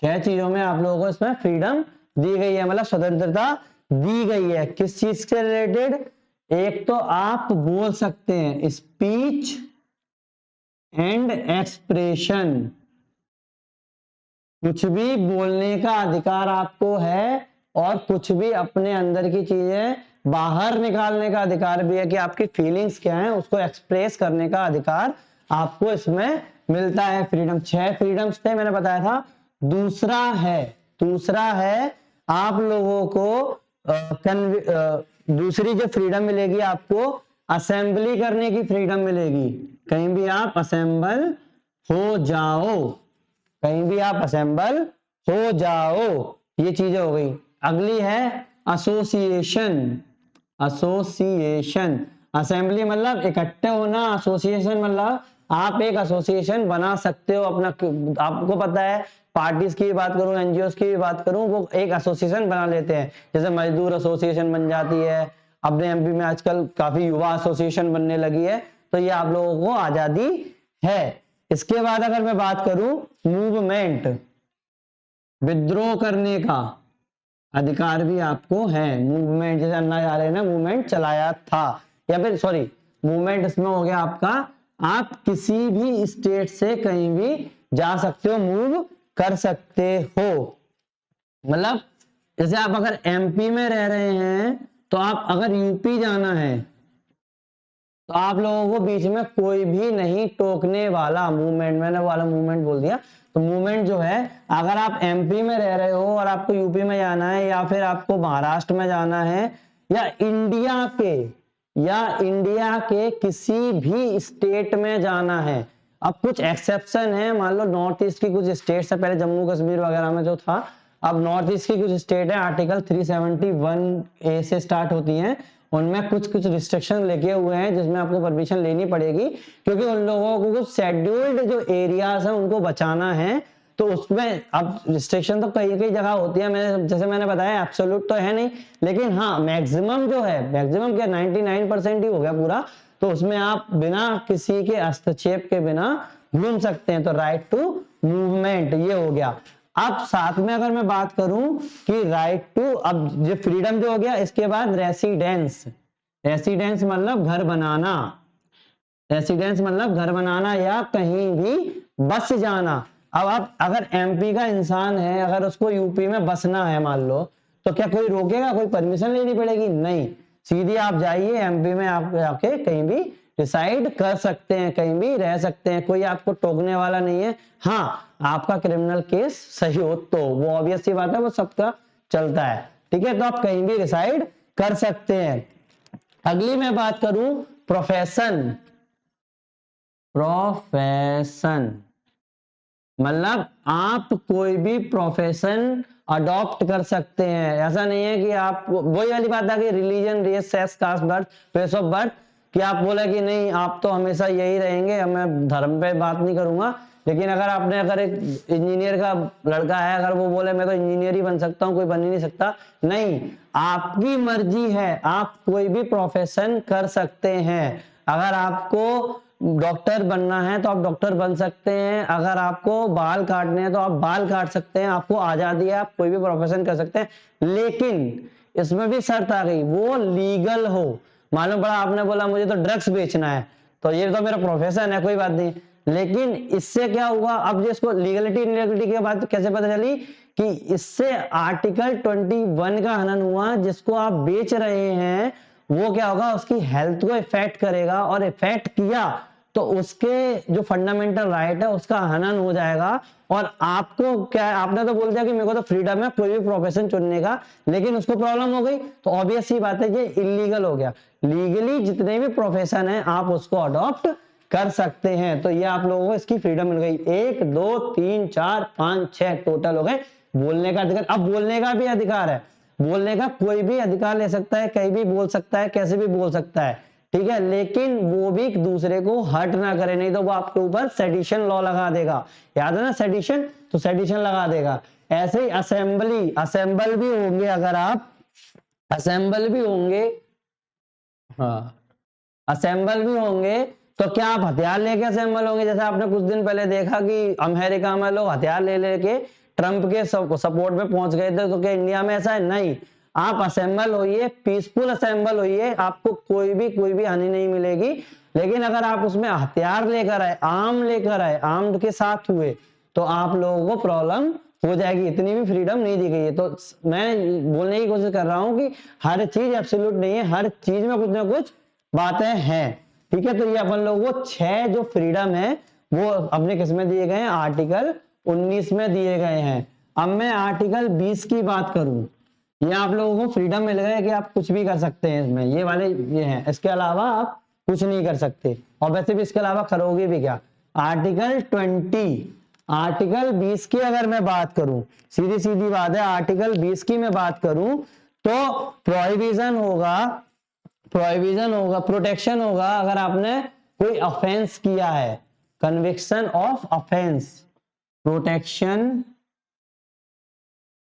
6 चीजों में आप लोगों को इसमें फ्रीडम दी गई है, मतलब स्वतंत्रता दी गई है। किस चीज से रिलेटेड? एक तो आप बोल सकते हैं स्पीच एंड एक्सप्रेशन, कुछ भी बोलने का अधिकार आपको है और कुछ भी अपने अंदर की चीजें बाहर निकालने का अधिकार भी है कि आपकी फीलिंग्स क्या हैं उसको एक्सप्रेस करने का अधिकार आपको इसमें मिलता है। फ्रीडम, 6 फ्रीडम्स थे मैंने बताया था। दूसरा है आप लोगों को दूसरी जो फ्रीडम मिलेगी आपको असेंबली करने की फ्रीडम मिलेगी। कहीं भी आप असेंबल हो जाओ, कहीं भी आप असेंबल हो जाओ। ये चीजें हो गई। अगली है एसोसिएशन। एसोसिएशन, असेंबली मतलब इकट्ठे होना, एसोसिएशन मतलब आप एक एसोसिएशन बना सकते हो अपना। आपको पता है पार्टीज की बात करूं, एनजीओ की भी बात करूं, वो एक एसोसिएशन बना लेते हैं। जैसे मजदूर एसोसिएशन बन जाती है अपने एमपी में, आजकल काफी युवा एसोसिएशन बनने लगी है। तो ये आप लोगों को आजादी है। इसके बाद अगर मैं बात करूं मूवमेंट, विद्रोह करने का अधिकार भी आपको है। मूवमेंट जैसे अन्ना हजारे ने मूवमेंट चलाया था, या फिर सॉरी मूवमेंट इसमें हो गया आपका, आप किसी भी स्टेट से कहीं भी जा सकते हो, मूव कर सकते हो। मतलब जैसे आप अगर एमपी में रह रहे हैं तो आप अगर यूपी जाना है तो आप लोगों को बीच में कोई भी नहीं टोकने वाला। मूवमेंट, मैंने वाला मूवमेंट बोल दिया। तो मूवमेंट जो है, अगर आप एमपी में रह रहे हो और आपको यूपी में जाना है, या फिर आपको महाराष्ट्र में जाना है, या इंडिया के किसी भी स्टेट में जाना है। अब कुछ एक्सेप्शन है, मान लो नॉर्थ ईस्ट की कुछ स्टेट से, पहले जम्मू कश्मीर वगैरह में जो था, अब नॉर्थ ईस्ट की कुछ स्टेट है आर्टिकल 371A से स्टार्ट होती हैं, उनमें कुछ कुछ रिस्ट्रिक्शन लेके हुए हैं जिसमें आपको परमिशन लेनी पड़ेगी, क्योंकि उन लोगों को कुछ शेड्यूल्ड जो एरियाज हैं उनको बचाना है। तो उसमें अब रिस्ट्रिक्शन तो कई कई जगह होती है, मैंने जैसे मैंने बताया एब्सोल्यूट तो है नहीं, लेकिन हाँ मैक्सिमम जो है, मैक्सिमम क्या 99% ही हो गया पूरा। तो उसमें आप बिना किसी के हस्तक्षेप के बिना घूम सकते हैं। तो राइट टू मूवमेंट ये हो गया। अब साथ में अगर मैं बात करूं कि राइट टू, अब ये फ्रीडम जो हो गया, इसके बाद रेसिडेंस। रेसिडेंस मतलब घर बनाना, रेसिडेंस मतलब घर बनाना या कहीं भी बस जाना। अब आप अगर एमपी का इंसान है, अगर उसको यूपी में बसना है मान लो, तो क्या कोई रोकेगा? कोई परमिशन लेनी पड़ेगी? नहीं, सीधी आप जाइए एमपी में, आप जाके कहीं भी डिसाइड कर सकते हैं, कहीं भी रह सकते हैं, कोई आपको टोकने वाला नहीं है। हाँ, आपका क्रिमिनल केस सही हो तो, वो ऑब्वियस सी बात है, वो सबका चलता है, ठीक है। तो आप कहीं भी डिसाइड कर सकते हैं। अगली मैं बात करूं प्रोफेशन। प्रोफेशन मतलब आप कोई भी प्रोफेशन अडॉप्ट कर सकते हैं। ऐसा नहीं है कि आप, वही वाली बात आ गई religion, race, sex, caste, birth, place of birth, कि आप बोले कि नहीं आप तो हमेशा यही रहेंगे, मैं धर्म पे बात नहीं करूंगा। लेकिन अगर एक इंजीनियर का लड़का है, अगर वो बोले मैं तो इंजीनियर ही बन सकता हूँ, कोई बन ही नहीं सकता, नहीं, आपकी मर्जी है, आप कोई भी प्रोफेशन कर सकते हैं। अगर आपको डॉक्टर बनना है तो आप डॉक्टर बन सकते हैं, अगर आपको बाल काटने हैं तो आप बाल काट सकते हैं, आपको आजादी है, आप कोई भी प्रोफेशन कर सकते हैं। लेकिन इसमें भी शर्त आ गई, वो लीगल हो। मालूम पड़ा आपने बोला मुझे तो ड्रग्स बेचना है, तो ये तो मेरा प्रोफेशन है, कोई बात नहीं, लेकिन इससे क्या हुआ, अब जिसको लीगलिटी इनलीगलिटी की बात कैसे पता चली कि इससे आर्टिकल 21 का हनन हुआ। जिसको आप बेच रहे हैं वो क्या होगा, उसकी हेल्थ को इफेक्ट करेगा, और इफेक्ट किया तो उसके जो फंडामेंटल राइट है उसका हनन हो जाएगा। और आपको क्या है, आपने तो बोल दिया कि मेरे को तो फ्रीडम है कोई भी प्रोफेशन चुनने का, लेकिन उसको प्रॉब्लम हो गई, तो ऑब्वियस सी बात है ये इलीगल हो गया। लीगली जितने भी प्रोफेशन है आप उसको अडॉप्ट कर सकते हैं। तो ये आप लोगों को इसकी फ्रीडम मिल गई। 1 2 3 4 5 6 टोटल हो गए बोलने का अधिकार। अब बोलने का भी अधिकार है, बोलने का कोई भी अधिकार ले सकता है, कहीं भी बोल सकता है, कैसे भी बोल सकता है, ठीक है, लेकिन वो भी एक दूसरे को हर्ट ना करे, नहीं तो वो आपके ऊपर सेडिशन लॉ लगा देगा। याद है ना सेडिशन, तो सेडिशन लगा देगा। ऐसे ही असेंबल भी होंगे, अगर आप असेंबल भी होंगे, हाँ असेंबल भी होंगे, तो क्या आप हथियार लेके असेंबल होंगे? जैसे आपने कुछ दिन पहले देखा कि अमेरिका में लोग हथियार ले लेके ट्रंप के सपोर्ट में पहुंच गए थे, तो क्या इंडिया में ऐसा है? नहीं, आप असेंबल होइए, पीसफुल असेंबल होइए, आपको कोई भी हानि नहीं मिलेगी। लेकिन अगर आप उसमें हथियार लेकर आए, आर्म लेकर आए, आर्म के साथ हुए, तो आप लोगों को प्रॉब्लम हो जाएगी। इतनी भी फ्रीडम नहीं दी गई है। तो मैं बोलने की कोशिश कर रहा हूं कि हर चीज एब्सोल्यूट नहीं है, हर चीज में कुछ ना कुछ बातें हैं, ठीक है। तो ये अपन लोगों को 6 जो फ्रीडम है वो अपने किस में दिए गए हैं, आर्टिकल 19 में दिए गए हैं। अब मैं आर्टिकल 20 की बात करूं, ये आप लोगों को फ्रीडम मिल गया कि आप कुछ भी कर सकते हैं इसमें, ये वाले ये हैं, इसके अलावा आप कुछ नहीं कर सकते, और वैसे भी इसके अलावा करोगे भी क्या। आर्टिकल 20 आर्टिकल 20 की अगर मैं बात करूं, सीधी सीधी बात है, आर्टिकल 20 की मैं बात करूं तो प्रोहिबिशन होगा, प्रोटेक्शन होगा अगर आपने कोई ऑफेंस किया है, conviction of offence, protection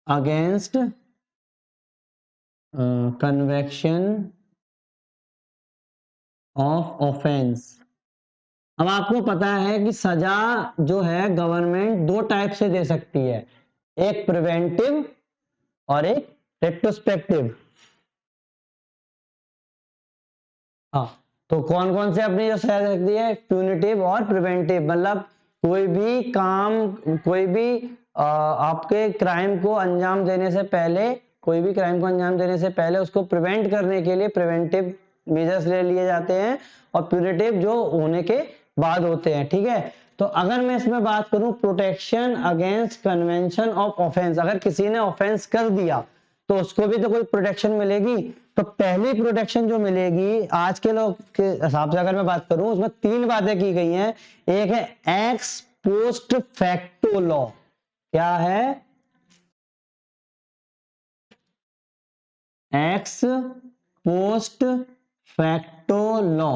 against convection of offence. अब आपको पता है कि सजा जो है गवर्नमेंट दो टाइप से दे सकती है, एक प्रिवेंटिव और एक रेट्रोस्पेक्टिव। हाँ, तो कौन कौन से अपनी जो सजा दे सकती है, प्यूनिटिव और प्रिवेंटिव, मतलब कोई भी काम, कोई भी आपके क्राइम को अंजाम देने से पहले, कोई भी क्राइम को अंजाम देने से पहले उसको प्रिवेंट करने के लिए प्रिवेंटिव मेजर्स ले लिए जाते हैं, और प्यूनिटिव जो होने के बाद होते हैं। ठीक है, तो अगर मैं इसमें बात करूं protection against convention of offence, अगर किसी ने ऑफेंस कर दिया तो उसको भी तो कोई प्रोटेक्शन मिलेगी। तो पहली प्रोटेक्शन जो मिलेगी आज के लोग के हिसाब से अगर मैं बात करूं, उसमें तीन बातें की गई हैं। एक है एक्स पोस्ट फैक्टो लॉ, क्या है, एक्स पोस्ट फैक्टो लॉ।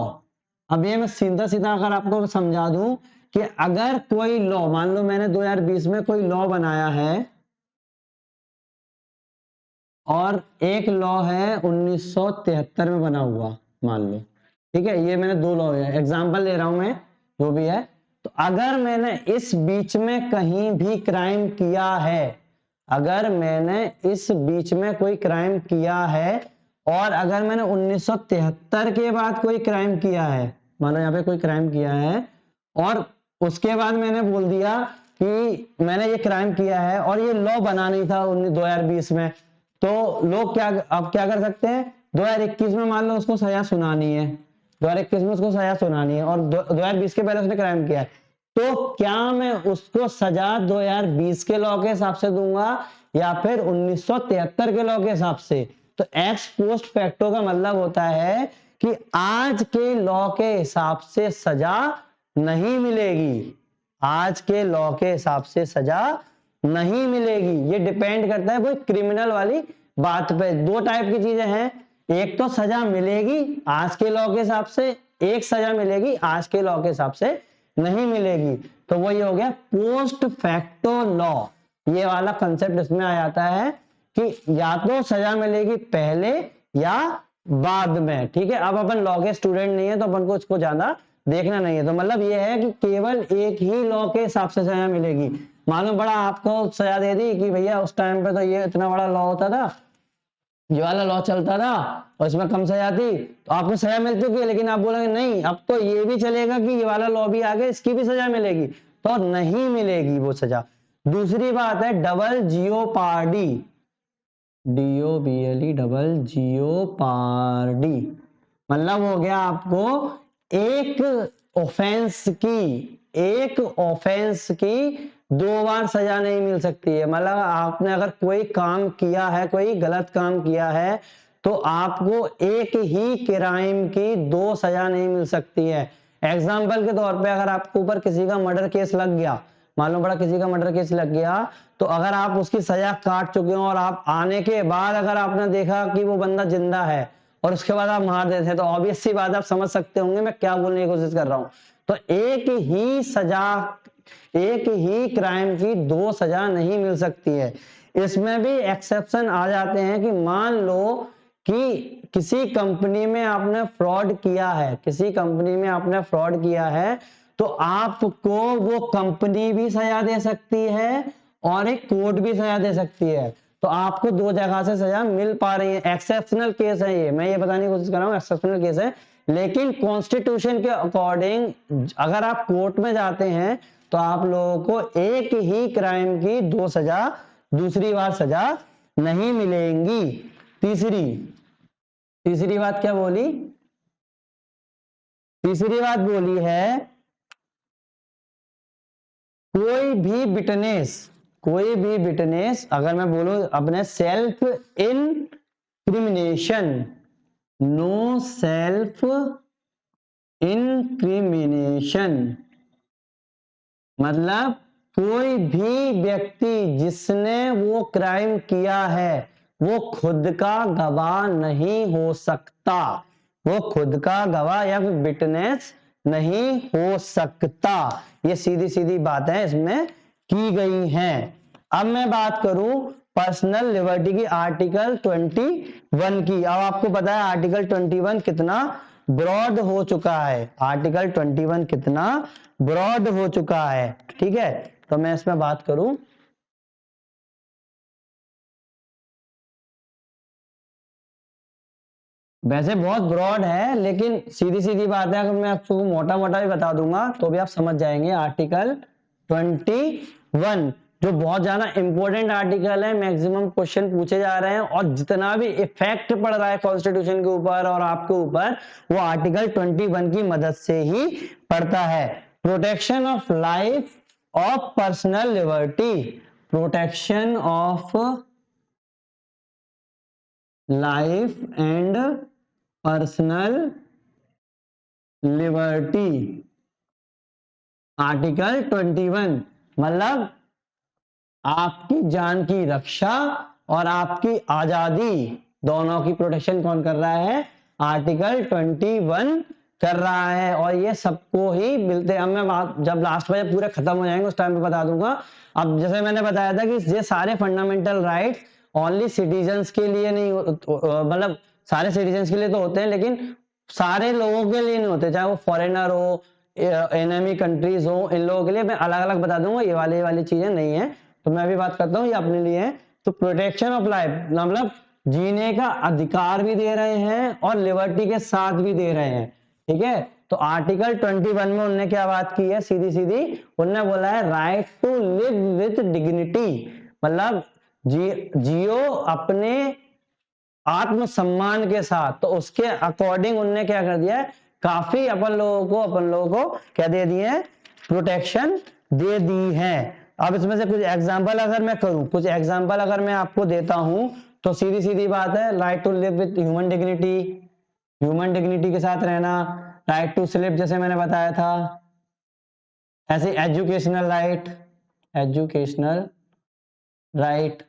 अब ये मैं सीधा सीधा अगर आपको समझा दूं कि अगर कोई लॉ, मान लो मैंने 2020 में कोई लॉ बनाया है और एक लॉ है 1973 में बना हुआ, मान लो, ठीक है, ये मैंने दो लॉ है, एग्जांपल ले रहा हूं मैं, जो भी है। तो अगर मैंने इस बीच में कहीं भी क्राइम किया है, अगर मैंने इस बीच में कोई क्राइम किया है, और अगर मैंने 1973 के बाद कोई क्राइम किया है, मानो यहाँ पे कोई क्राइम किया है और उसके बाद मैंने बोल दिया कि मैंने ये क्राइम किया है और ये लॉ बना नहीं था 2020 में, तो लोग क्या अब क्या कर सकते हैं, 2021 में मान लो उसको सजा सुनानी है, 2021 में उसको सजा सुनानी है और 2020 के पहले उसने क्राइम किया है, तो क्या मैं उसको सजा 2020 के लॉ के हिसाब से दूंगा या फिर 1973 के लॉ के हिसाब से। तो एक्स पोस्ट फैक्टो का मतलब होता है कि आज के लॉ के हिसाब से सजा नहीं मिलेगी, आज के लॉ के हिसाब से सजा नहीं मिलेगी। ये डिपेंड करता है वो क्रिमिनल वाली बात पे। दो टाइप की चीजें हैं, एक तो सजा मिलेगी आज के लॉ के हिसाब से, एक सजा मिलेगी आज के लॉ के हिसाब से नहीं मिलेगी। तो वो ये हो गया पोस्ट फैक्टो लॉ, ये वाला कंसेप्ट इसमें आ जाता है कि या तो सजा मिलेगी पहले या बाद में। ठीक है, अब अपन लॉ के स्टूडेंट नहीं है तो अपन को इसको ज्यादा देखना नहीं है, तो मतलब ये है कि केवल एक ही लॉ के हिसाब से सजा मिलेगी। मालूम बड़ा आपको सजा दे दी कि भैया उस टाइम पे तो ये इतना बड़ा लॉ होता था, ये वाला लॉ चलता था और इसमें कम सजा थी, तो आपको सजा मिल चुकी है, लेकिन आप बोलेंगे नहीं अब तो ये भी चलेगा कि ये वाला लॉ भी आ गया, इसकी भी सजा मिलेगी, तो नहीं मिलेगी वो सजा। दूसरी बात है double jeopardy, DOBLE double jeopardy, मतलब हो गया आपको एक ऑफेंस की दो बार सजा नहीं मिल सकती है। मतलब आपने अगर कोई काम किया है, कोई गलत काम किया है, तो आपको एक ही क्राइम की दो सजा नहीं मिल सकती है। एग्जाम्पल के तौर पे अगर आपके ऊपर किसी का मर्डर केस लग गया, मालूम पड़ा किसी का मर्डर केस लग गया, तो अगर आप उसकी सजा काट चुके हो और आप आने के बाद अगर आपने देखा कि वो बंदा जिंदा है और उसके बाद आप मार देते हैं, तो ऑब्वियस सी बात आप समझ सकते होंगे मैं क्या बोलने की कोशिश कर रहा हूं। तो एक ही सजा, एक ही क्राइम की दो सजा नहीं मिल सकती है। इसमें भी एक्सेप्शन आ जाते हैं कि मान लो कि किसी कंपनी में आपने फ्रॉड किया है, किसी कंपनी में आपने फ्रॉड किया है, तो आपको वो कंपनी भी सजा दे सकती है और एक कोर्ट भी सजा दे सकती है। तो आपको दो जगह से सजा मिल पा रही है। एक्सेप्शनल केस है ये, मैं ये बताने की कोशिश कर रहा हूँ एक्सेप्शनल केस है, लेकिन कॉन्स्टिट्यूशन के अकॉर्डिंग अगर आप कोर्ट में जाते हैं तो आप लोगों को एक ही क्राइम की दो सजा, दूसरी बार सजा नहीं मिलेंगी। तीसरी बात क्या बोली, तीसरी बात बोली है कोई भी विटनेस अगर मैं बोलूं अपने self incrimination, no self incrimination, मतलब कोई भी व्यक्ति जिसने वो क्राइम किया है वो खुद का गवाह नहीं हो सकता, वो खुद का गवाह या फिर विटनेस नहीं हो सकता। ये सीधी सीधी बातें इसमें की गई हैं। अब मैं बात करूं पर्सनल लिबर्टी की आर्टिकल 21 की। अब आपको पता है आर्टिकल 21 कितना ब्रॉड हो चुका है, आर्टिकल 21 कितना ब्रॉड हो चुका है। ठीक है, तो मैं इसमें बात करूं, वैसे बहुत ब्रॉड है लेकिन सीधी सीधी बात है, अगर मैं आपको मोटा मोटा भी बता दूंगा तो भी आप समझ जाएंगे। आर्टिकल 21 जो बहुत ज्यादा इंपॉर्टेंट आर्टिकल है, मैक्सिमम क्वेश्चन पूछे जा रहे हैं और जितना भी इफेक्ट पड़ रहा है कॉन्स्टिट्यूशन के ऊपर और आपके ऊपर वो आर्टिकल 21 की मदद से ही पड़ता है। Protection of life of personal liberty, protection of life and personal liberty, article 21 मतलब आपकी जान की रक्षा और आपकी आजादी दोनों की प्रोटेक्शन कौन कर रहा है, आर्टिकल 21 कर रहा है। और ये सबको ही मिलते हैं। अब मैं जब लास्ट में पूरे खत्म हो जाएंगे उस टाइम पे बता दूंगा। अब जैसे मैंने बताया था कि ये सारे फंडामेंटल राइट ओनली सिटीजन्स के लिए नहीं, मतलब सारे सिटीजन्स के लिए तो होते हैं लेकिन सारे लोगों के लिए नहीं होते, चाहे वो फॉरेनर हो, एनिमी कंट्रीज हो, इन लोगों के लिए मैं अलग अलग बता दूंगा। ये वाली चीजें नहीं है, तो मैं भी बात करता हूँ ये अपने लिए है। तो प्रोटेक्शन ऑफ लाइफ मतलब जीने का अधिकार भी दे रहे हैं और लिबर्टी के साथ भी दे रहे हैं। ठीक है, तो आर्टिकल 21 में उन्होंने क्या बात की है, सीधी सीधी उन्होंने बोला है right to live with dignity, मतलब जियो अपने आत्मसम्मान के साथ। तो उसके अकॉर्डिंग उनने क्या कर दिया है, काफी अपन लोगों को क्या दे दिए हैं, प्रोटेक्शन दे दी है। अब इसमें से कुछ एग्जांपल अगर मैं करूं, कुछ एग्जांपल अगर मैं आपको देता हूं तो सीधी सीधी बात है, right to live with human dignity, human dignity के साथ रहना, राइट टू स्लीप जैसे मैंने बताया था, ऐसे एजुकेशनल राइट, एजुकेशनल राइट।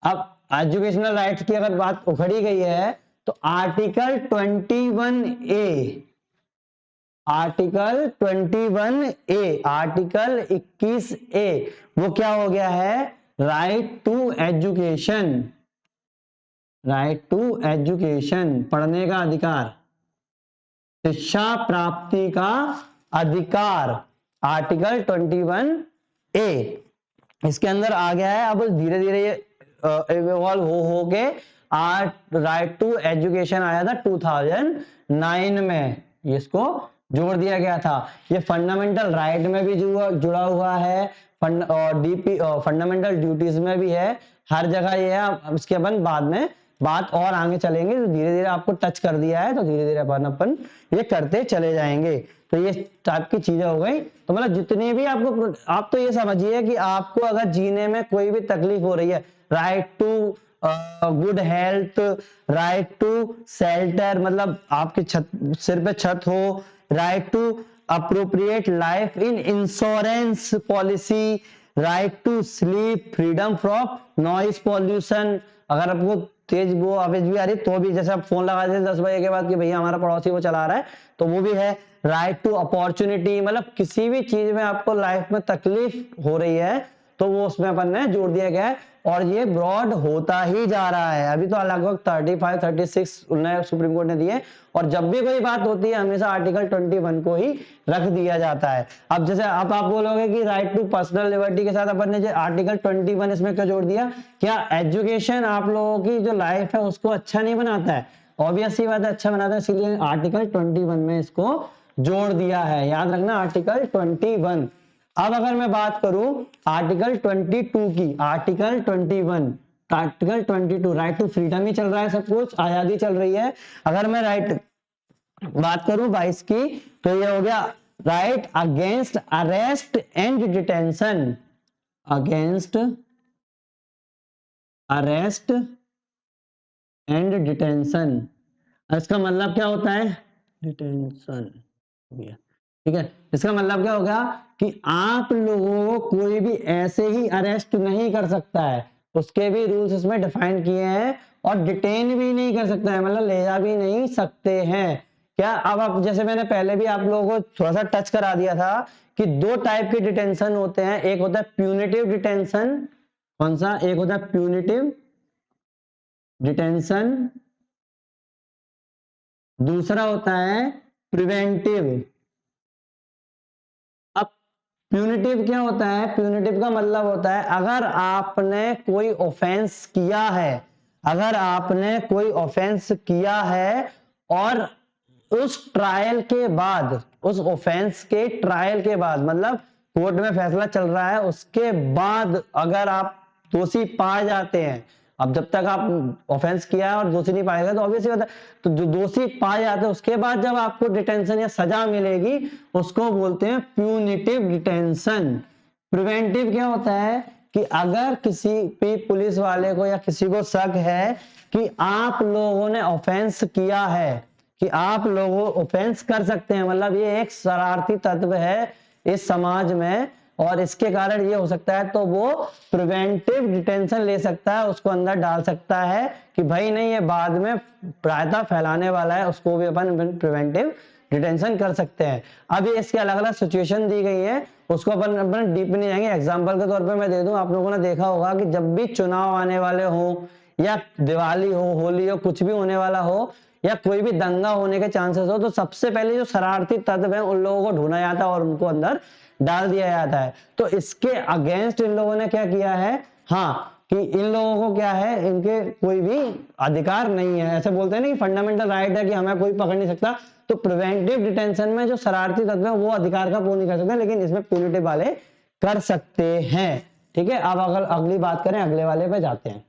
अब एजुकेशनल राइट्स की अगर बात उखड़ी गई है तो article 21 A, article 21 A, article 21 A वो क्या हो गया है, right to education, right to education पढ़ने का अधिकार, शिक्षा प्राप्ति का अधिकार, आर्टिकल 21 ए इसके अंदर आ गया है। अब धीरे धीरे ये इवॉल्व हो के राइट टू एजुकेशन आया था 2009 में, इसको जोड़ दिया गया था। ये फंडामेंटल राइट में भी जुड़ा हुआ है, डीपी फंडामेंटल ड्यूटीज में भी है, हर जगह ये है। इसके बाद में बात और आगे चलेंगे, तो धीरे धीरे आपको टच कर दिया है तो धीरे धीरे अपन ये करते चले जाएंगे। तो ये टाइप की चीजें हो गई। तो मतलब जितनी भी आपको, आप तो ये समझिए कि आपको अगर जीने में कोई भी तकलीफ हो रही है, right to good health, right to shelter मतलब आपके सिर पे छत हो, right to appropriate life in insurance policy, right to sleep, freedom from noise pollution. अगर आपको तेज वो आवाज भी आ रही तो भी, जैसे आप फोन लगा देते 10 बजे के बाद कि भैया हमारा पड़ोसी वो चला रहा है, तो वो भी है। राइट टू अपॉर्चुनिटी मतलब किसी भी चीज में आपको लाइफ में तकलीफ हो रही है तो वो उसमें अपन ने जोड़ दिया गया है। और ये ब्रॉड होता ही जा रहा है, अभी तो लगभग 35-36 सुप्रीम कोर्ट ने दिए, और जब भी कोई बात होती है हमेशा आर्टिकल 21 को ही रख दिया जाता है। अब जैसे अब आप बोलोगे कि राइट टू पर्सनल लिबर्टी के साथ अपन ने जो आर्टिकल 21 इसमें क्यों जोड़ दिया, क्या एजुकेशन आप लोगों की जो लाइफ है उसको अच्छा नहीं बनाता है, ऑब्वियस सी बात है अच्छा बनाता है, इसीलिए आर्टिकल 21 में इसको जोड़ दिया है। याद रखना आर्टिकल 21। अब अगर मैं बात करूं आर्टिकल 22 की, article 21, article 22 right to freedom ही चल रहा है, सब कुछ आजादी चल रही है। अगर मैं राइट बात करूं 22 की तो ये हो गया right against arrest and detention, against arrest and detention. इसका मतलब क्या होता है, डिटेंशन ठीक है, इसका मतलब क्या होगा कि आप लोगों को कोई भी ऐसे ही अरेस्ट नहीं कर सकता है, उसके भी रूल्स इसमें डिफाइन किए हैं, और डिटेन भी नहीं कर सकता है, मतलब ले जा भी नहीं सकते हैं। क्या अब आप, जैसे मैंने पहले भी आप लोगों को थोड़ा सा टच करा दिया था कि दो टाइप के डिटेंशन होते हैं, एक होता है प्यूनिटिव डिटेंशन, कौन सा, एक होता है प्यूनिटिव डिटेंशन, दूसरा होता है प्रिवेंटिव। अब प्यूनिटिव क्या होता है, प्यूनिटिव का मतलब होता है अगर आपने कोई ऑफेंस किया है, अगर आपने कोई ऑफेंस किया है और उस ट्रायल के बाद, उस ऑफेंस के ट्रायल के बाद, मतलब कोर्ट में फैसला चल रहा है उसके बाद अगर आप दोषी पाए जाते हैं, अब जब तक आप ऑफेंस किया है और दोषी नहीं पाएगा तो ऑब्वियसली बात है, तो जो दोषी पाए जाते हैं उसके बाद जब आपको डिटेंशन या सजा मिलेगी उसको बोलते हैं प्यूनिटिव डिटेंशन। प्रिवेंटिव क्या होता है कि अगर किसी भी पुलिस वाले को या किसी को शक है कि आप लोगों ने ऑफेंस किया है, कि आप लोगों ऑफेंस कर सकते हैं, मतलब ये एक शरारती तत्व है इस समाज में और इसके कारण ये हो सकता है, तो वो प्रिवेंटिव डिटेंशन ले सकता है, उसको अंदर डाल सकता है कि भाई नहीं ये बाद में प्रायता फैलाने वाला है, उसको भी अपन प्रिवेंटिव डिटेंशन कर सकते हैं। अब ये इसके अलग अलग सिचुएशन दी गई है, उसको अपन डीप नहीं जाएंगे। एग्जांपल के तौर पे मैं दे दूं, आप लोगों ने देखा होगा कि जब भी चुनाव आने वाले हो या दिवाली हो, होली हो, कुछ भी होने वाला हो या कोई भी दंगा होने के चांसेस हो, तो सबसे पहले जो शरारती तत्व है उन लोगों को ढूंढा जाता है और उनको अंदर डाल दिया जाता है। तो इसके अगेंस्ट इन लोगों ने क्या किया है, हाँ, कि इन लोगों को क्या है, इनके कोई भी अधिकार नहीं है, ऐसे बोलते हैं ना कि फंडामेंटल राइट है कि हमें कोई पकड़ नहीं सकता, तो प्रिवेंटिव डिटेंशन में जो शरारती तत्व है वो अधिकार का वो नहीं कर सकते, लेकिन इसमें प्यूनिटिव वाले कर सकते हैं। ठीक है, अब अगर अगली बात करें, अगले वाले पे जाते हैं,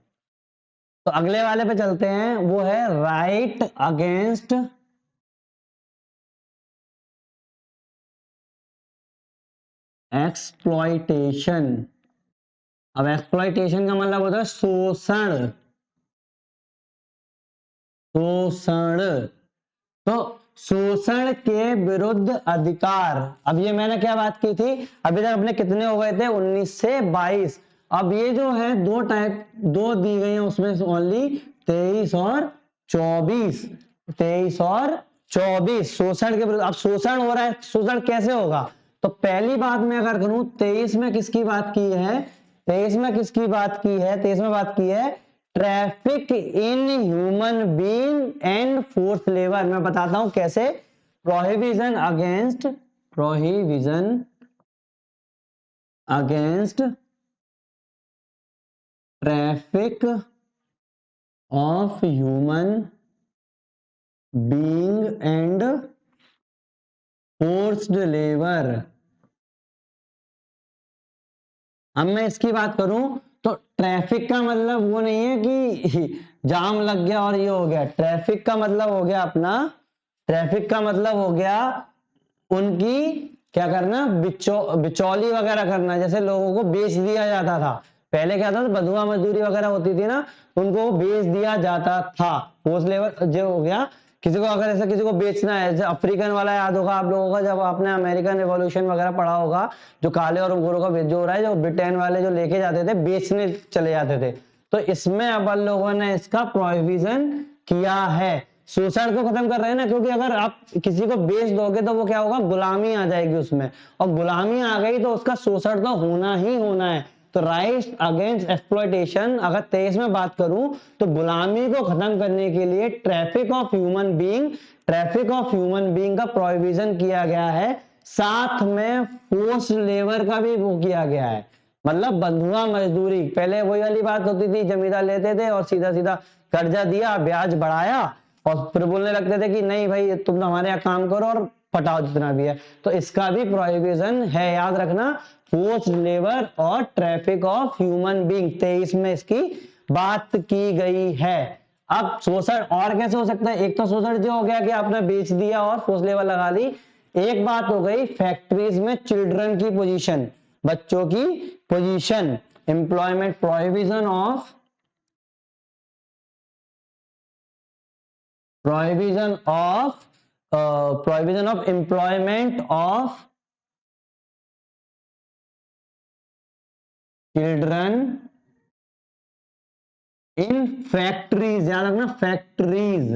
तो अगले वाले पे चलते हैं, वो है राइट अगेंस्ट एक्सप्लॉइटेशन। अब एक्सप्लॉइटेशन का मतलब होता है शोषण, शोषण, तो शोषण के विरुद्ध अधिकार। अब ये मैंने क्या बात की थी, अभी तक अपने कितने हो गए थे, 19 से 22। अब ये जो है दो टाइप, दो दी गई हैं उसमें ओनली 23 और 24, 23 और 24 शोषण के विरुद्ध। अब शोषण हो रहा है, शोषण कैसे होगा, तो पहली बात मैं अगर करूं 23 में किसकी बात की है, 23 में किसकी बात की है, 23 में बात की है traffic in human being and force labour. मैं बताता हूं कैसे, prohibition against, prohibition against traffic of human being and forced labour. अब मैं इसकी बात करूं तो ट्रैफिक का मतलब वो नहीं है कि जाम लग गया और ये हो गया, ट्रैफिक का मतलब हो गया अपना, ट्रैफिक का मतलब हो गया उनकी क्या करना, बिचौली वगैरह करना, जैसे लोगों को बेच दिया जाता था, पहले क्या था, बंधुआ मजदूरी वगैरह होती थी ना, उनको बेच दिया जाता था, फोर्स लेबर जो हो गया, किसी को अगर ऐसा किसी को बेचना है, जैसे अफ्रीकन वाला याद होगा आप लोगों का, जब आपने अमेरिकन रिवॉल्यूशन वगैरह पढ़ा होगा, जो काले और गोरों का जो हो रहा है, जो ब्रिटेन वाले जो लेके जाते थे बेचने चले जाते थे, तो इसमें अपन लोगों ने इसका प्रोहिबिशन किया है, शोषण को खत्म कर रहे हैं ना, क्योंकि अगर आप किसी को बेच दोगे तो वो क्या होगा, गुलामी आ जाएगी उसमें, और गुलामी आ गई तो उसका शोषण तो होना ही होना है। तो राइट अगेंस्ट एक्सप्लॉयटेशन अगर 23 में बात करूं तो गुलामी को खत्म करने के लिए traffic of human being, traffic of human being का प्रोहिबिशन किया गया है, साथ में फोर्स लेबर का भी वो किया गया है, मतलब बंधुआ मजदूरी। पहले वही वाली बात होती थी, जमींदार लेते थे और सीधा सीधा कर्जा दिया, ब्याज बढ़ाया और फिर बोलने लगते थे कि नहीं भाई तुम हमारे यहाँ काम करो और पटाओ जितना भी है, तो इसका भी प्रोहिबिशन है, याद रखना, फोर्स लेबर और ट्रैफिक ऑफ ह्यूमन बीइंग 23 में इसकी बात की गई है। अब शोषण और कैसे हो सकता है, एक तो शोषण जो हो गया कि आपने बेच दिया और फोर्स लेबर लगा दी, एक बात हो गई फैक्ट्रीज में चिल्ड्रन की पोजीशन, बच्चों की position, employment, prohibition of provision of employment of children in factories, याद रखना फैक्ट्रीज,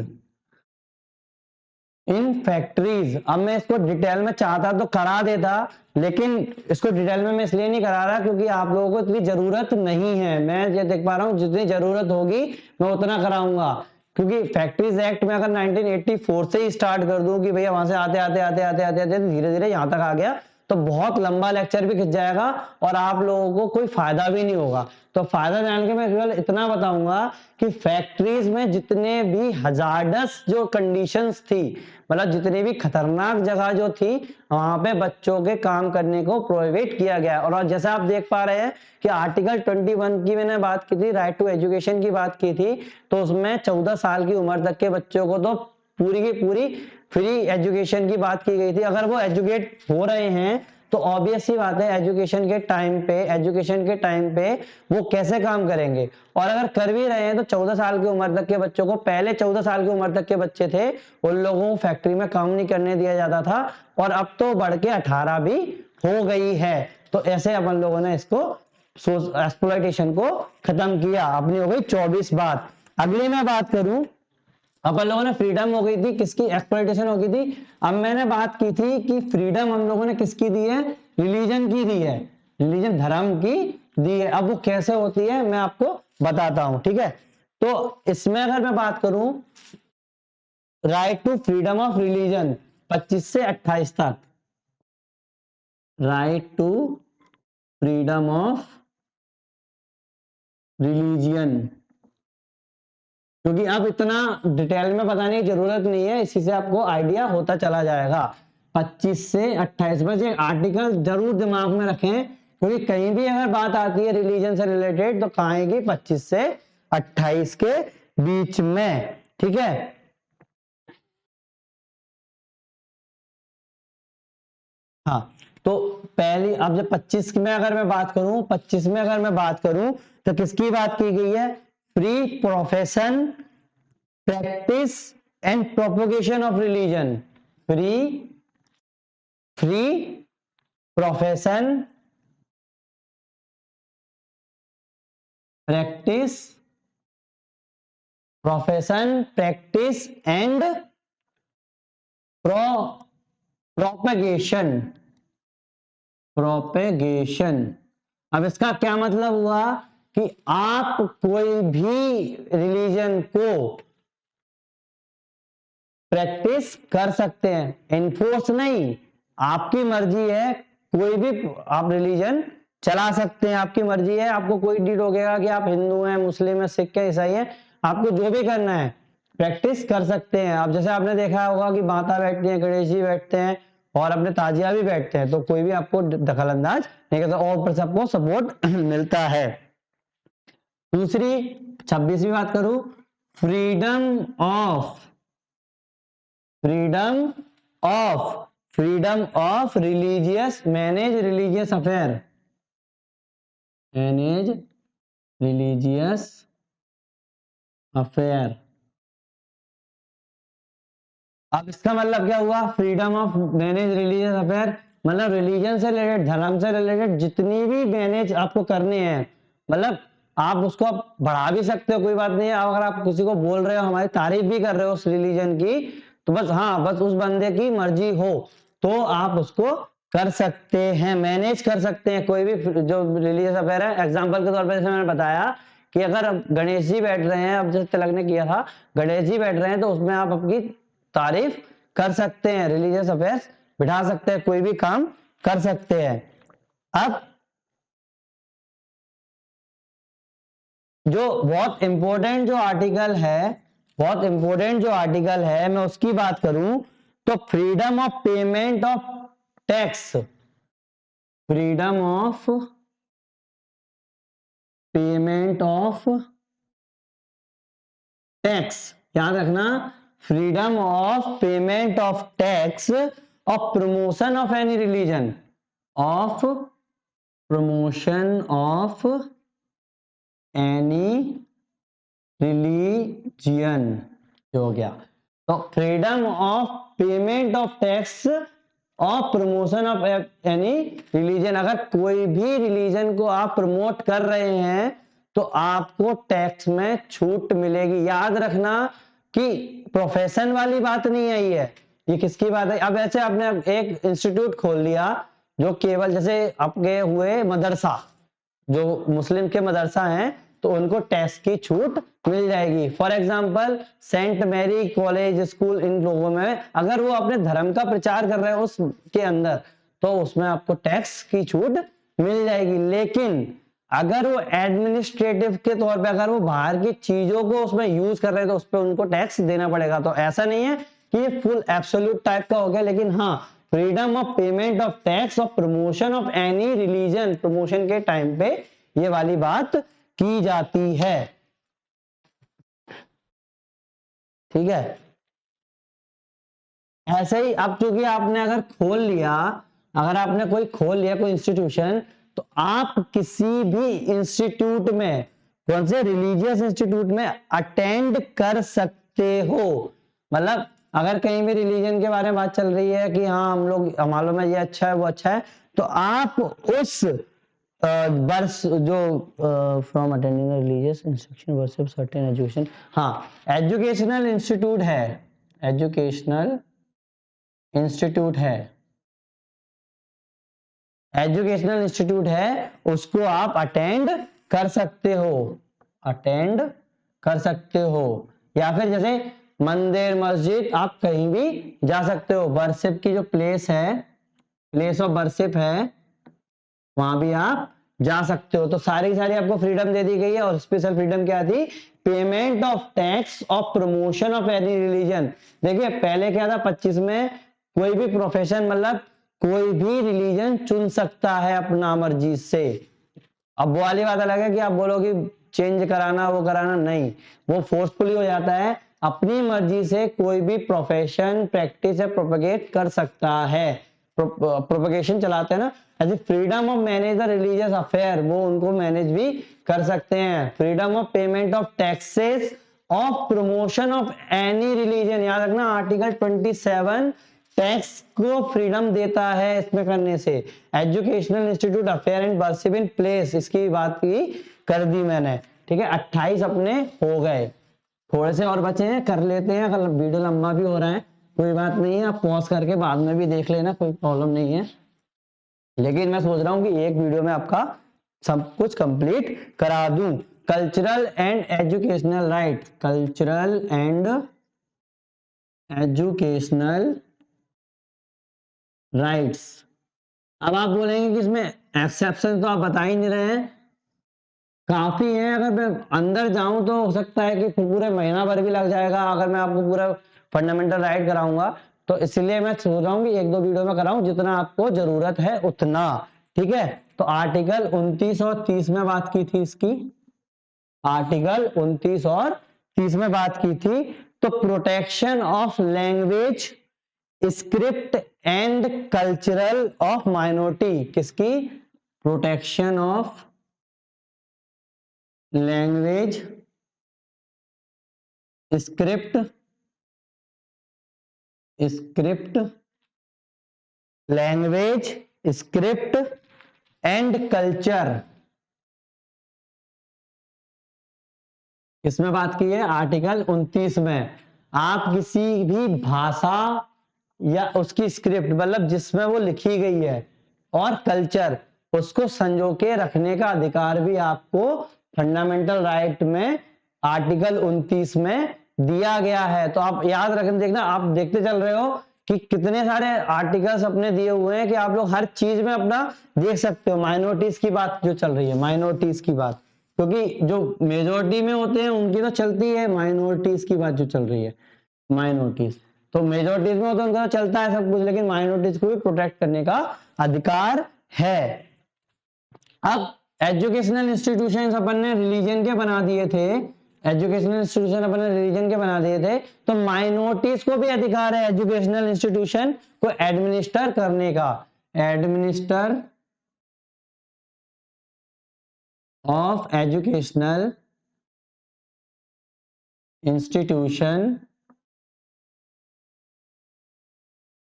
इन फैक्ट्रीज। अब मैं इसको डिटेल में चाहता तो करा देता, लेकिन इसको डिटेल में मैं इसलिए नहीं करा रहा क्योंकि आप लोगों को इतनी जरूरत नहीं है। मैं ये देख पा रहा हूँ जितनी जरूरत होगी मैं उतना कराऊंगा, क्योंकि फैक्ट्रीज एक्ट में अगर 1984 से ही स्टार्ट कर दूं कि भैया वहां से आते आते आते आते आते आते धीरे धीरे यहां तक आ गया, तो बहुत लंबा लेक्चर भी खिंच जाएगा और आप लोगों को कोई फायदा भी नहीं होगा। तो फायदा जान के मैं केवल इतना बताऊंगा कि फैक्ट्रीज में जितने भी हजार्डस जो कंडीशंस थी, मतलब जितनी भी खतरनाक जगह जो थी, वहां पे बच्चों के काम करने को प्रोहिबिट किया गया। और जैसा आप देख पा रहे हैं कि आर्टिकल 21 की मैंने बात की थी, राइट टू एजुकेशन की बात की थी, तो उसमें 14 साल की उम्र तक के बच्चों को तो पूरी की पूरी फ्री एजुकेशन की बात की गई थी। अगर वो एजुकेट हो रहे हैं तो ऑब्वियस सी बात है एजुकेशन के टाइम पे वो कैसे काम करेंगे, और अगर कर भी रहे हैं तो 14 साल की उम्र तक के बच्चों को, पहले 14 साल की उम्र तक के बच्चे थे उन लोगों को फैक्ट्री में काम नहीं करने दिया जाता था, और अब तो बढ़ के 18 भी हो गई है। तो ऐसे अपन लोगों ने इसको एक्सप्लॉयटेशन को खत्म किया, अपनी हो गई 24 बात। अगली मैं बात करूं, अपन लोगों ने फ्रीडम हो गई थी, किसकी एक्सप्लॉयटेशन हो गई थी। अब मैंने बात की थी कि फ्रीडम हम लोगों ने किसकी दी है, रिलीजन की दी है, रिलीजन धर्म की दी है। अब वो कैसे होती है मैं आपको बताता हूं, ठीक है। तो इसमें अगर मैं बात करूं right to freedom of religion 25 से 28 तक, right to freedom of religion, क्योंकि अब इतना डिटेल में बताने की जरूरत नहीं है, इसी से आपको आइडिया होता चला जाएगा। 25 से 28 बस ये आर्टिकल जरूर दिमाग में रखें, क्योंकि कहीं भी अगर बात आती है रिलीजन से रिलेटेड तो कहाँ आएगी, 25 से 28 के बीच में, ठीक है। हाँ, तो पहली अब जब 25 में अगर मैं बात करूं, 25 में अगर मैं बात करूं तो किसकी बात की गई है, free profession practice and propagation of religion, free profession, practice and propagation। अब इसका क्या मतलब हुआ कि आप कोई भी रिलीजन को प्रैक्टिस कर सकते हैं, एनफोर्स नहीं, आपकी मर्जी है, कोई भी आप रिलीजन चला सकते हैं, आपकी मर्जी है। आपको कोई नहीं रोकेगा कि आप हिंदू हैं, मुस्लिम हैं, सिख हैं, ईसाई हैं, आपको जो भी करना है प्रैक्टिस कर सकते हैं। अब जैसे आपने देखा होगा कि माता बैठती है, गणेश जी बैठते हैं और अपने ताजिया भी बैठते हैं, तो कोई भी आपको दखल अंदाज नहीं करता और सबको सपोर्ट मिलता है। दूसरी 26वीं बात करूं, freedom of religious manage religious affair. अब इसका मतलब क्या हुआ, freedom of manage religious affair, मतलब रिलीजन से रिलेटेड, धर्म से रिलेटेड जितनी भी मैनेज आपको करने हैं, मतलब आप उसको आप बढ़ा भी सकते हो, कोई बात नहीं है। अगर आप किसी को बोल रहे हो, हमारी तारीफ भी कर रहे हो उस रिलीजन की, तो बस हाँ, बस उस बंदे की मर्जी हो तो आप उसको कर सकते हैं, मैनेज कर सकते हैं कोई भी जो रिलीजियस अफेयर है। एग्जाम्पल के तौर पर जैसे मैंने बताया कि अगर गणेश जी बैठ रहे हैं, अब जैसे तिलक ने किया था, गणेश जी बैठ रहे हैं तो उसमें आप अपनी तारीफ कर सकते हैं, रिलीजियस अफेयर्स बिठा सकते हैं, कोई भी काम कर सकते हैं। अब जो बहुत इंपॉर्टेंट जो आर्टिकल है मैं उसकी बात करूं तो freedom of payment of tax, freedom of payment of tax, याद रखना, freedom of payment of tax of promotion of any religion, of promotion of any religion हो गया। तो freedom of payment of tax और प्रमोशन ऑफ एनी रिलीजन। अगर कोई भी रिलीजन को आप प्रमोट कर रहे हैं तो आपको टैक्स में छूट मिलेगी। याद रखना कि प्रोफेशन वाली बात नहीं है ये किसकी बात है। अब ऐसे आपने एक इंस्टीट्यूट खोल लिया जो केवल जैसे आपके हुए मदरसा, जो मुस्लिम के मदरसा हैं तो उनको टैक्स की छूट मिल जाएगी। For example saint Mary college school, इन लोगों में अगर वो अपने धर्म का प्रचार कर रहे हैं उसके अंदर तो उसमें आपको टैक्स की छूट मिल जाएगी। लेकिन अगर वो एडमिनिस्ट्रेटिव के तौर पे अगर वो बाहर की चीजों को उसमें यूज कर रहे हैं तो उस पर उनको टैक्स देना पड़ेगा। तो ऐसा नहीं है कि ये फुल एब्सोल्यूट टाइप का हो गया, लेकिन हाँ freedom of payment of tax और promotion of any religion, promotion के टाइम पे ये वाली बात की जाती है। ठीक है, ऐसे ही अब चूंकि आपने अगर खोल लिया, अगर आपने कोई खोल लिया कोई इंस्टीट्यूशन, तो आप किसी भी इंस्टीट्यूट में, कौन से रिलीजियस इंस्टीट्यूट में अटेंड कर सकते हो। मतलब अगर कहीं भी रिलीजन के बारे में बात चल रही है कि हाँ हम लोग मालूम है ये अच्छा है वो अच्छा है, तो आप उस बर्स जो from attending religious instruction versus certain education, हाँ एजुकेशनल इंस्टीट्यूट है, एजुकेशनल इंस्टीट्यूट है, एजुकेशनल इंस्टीट्यूट है, उसको आप अटेंड कर सकते हो, अटेंड कर सकते हो। या फिर जैसे मंदिर मस्जिद आप कहीं भी जा सकते हो, वर्शिप की जो प्लेस है, प्लेस ऑफ वर्शिप है, वहां भी आप जा सकते हो। तो सारी सारी आपको फ्रीडम दे दी गई है। और स्पेशल फ्रीडम क्या थी, payment of tax of promotion of any religion. देखिए पहले क्या था 25 में, कोई भी प्रोफेशन मतलब कोई भी रिलीजन चुन सकता है अपना मर्जी से। अब वो वाली बात अलग है कि आप बोलो कि चेंज कराना वो कराना, नहीं, वो फोर्सफुली हो जाता है। अपनी मर्जी से कोई भी प्रोफेशन प्रैक्टिस या प्रोपेगेट कर सकता है, प्रोपेगेशन चलाते हैं ना। ऐसे freedom of manage the religious affair, वो उनको मैनेज भी कर सकते हैं। Freedom of payment of taxes of promotion of any religion, याद रखना आर्टिकल 27 टैक्स को फ्रीडम देता है इसमें करने से। Educational institute affair and worship in place, इसकी बात की कर दी मैंने। ठीक है, 28 अपने हो गए, थोड़े से और बचे हैं, कर लेते हैं। अगर वीडियो लंबा भी हो रहा है कोई बात नहीं है, आप पॉज करके बाद में भी देख लेना, कोई प्रॉब्लम नहीं है। लेकिन मैं सोच रहा हूं कि एक वीडियो में आपका सब कुछ कंप्लीट करा दूं। Cultural and educational right, cultural and educational rights. अब आप बोलेंगे कि इसमें एक्सेप्शन तो आप बता ही नहीं रहे हैं, काफी है। अगर मैं अंदर जाऊं तो हो सकता है कि पूरे महीना भर भी लग जाएगा अगर मैं आपको पूरा फंडामेंटल राइट कराऊंगा। तो इसलिए मैं सोच रहा हूँ कि एक दो वीडियो में कराऊं, जितना आपको जरूरत है उतना। ठीक है, तो आर्टिकल 29 और 30 में बात की थी इसकी, आर्टिकल 29 और 30 में बात की थी। तो protection of language, script and cultural of minority, किसकी, protection of language, script, script, language, script and culture, इसमें बात की है आर्टिकल 29 में। आप किसी भी भाषा या उसकी स्क्रिप्ट मतलब जिसमें वो लिखी गई है और कल्चर, उसको संजो के रखने का अधिकार भी आपको फंडामेंटल राइट में आर्टिकल 29 में दिया गया है। तो आप याद रखना, देखना आप देखते चल रहे हो कि कितने सारे आर्टिकल्स अपने दिए हुए हैं कि आप लोग हर चीज में अपना देख सकते हो। माइनॉरिटीज की बात जो चल रही है, माइनॉरिटीज की बात, क्योंकि जो मेजोरिटी में होते हैं उनकी तो चलती है, माइनॉरिटीज की बात जो चल रही है, माइनॉरिटीज तो मेजोरिटीज में होता है उनका चलता है सब कुछ, लेकिन माइनॉरिटीज को भी प्रोटेक्ट करने का अधिकार है। अब एजुकेशनल इंस्टीट्यूशंस अपन ने रिलीजन के बना दिए थे, एजुकेशनल इंस्टीट्यूशन अपन ने रिलीजन के बना दिए थे, तो माइनॉरिटीज को भी अधिकार है एजुकेशनल इंस्टीट्यूशन को एडमिनिस्टर करने का, administer of educational institution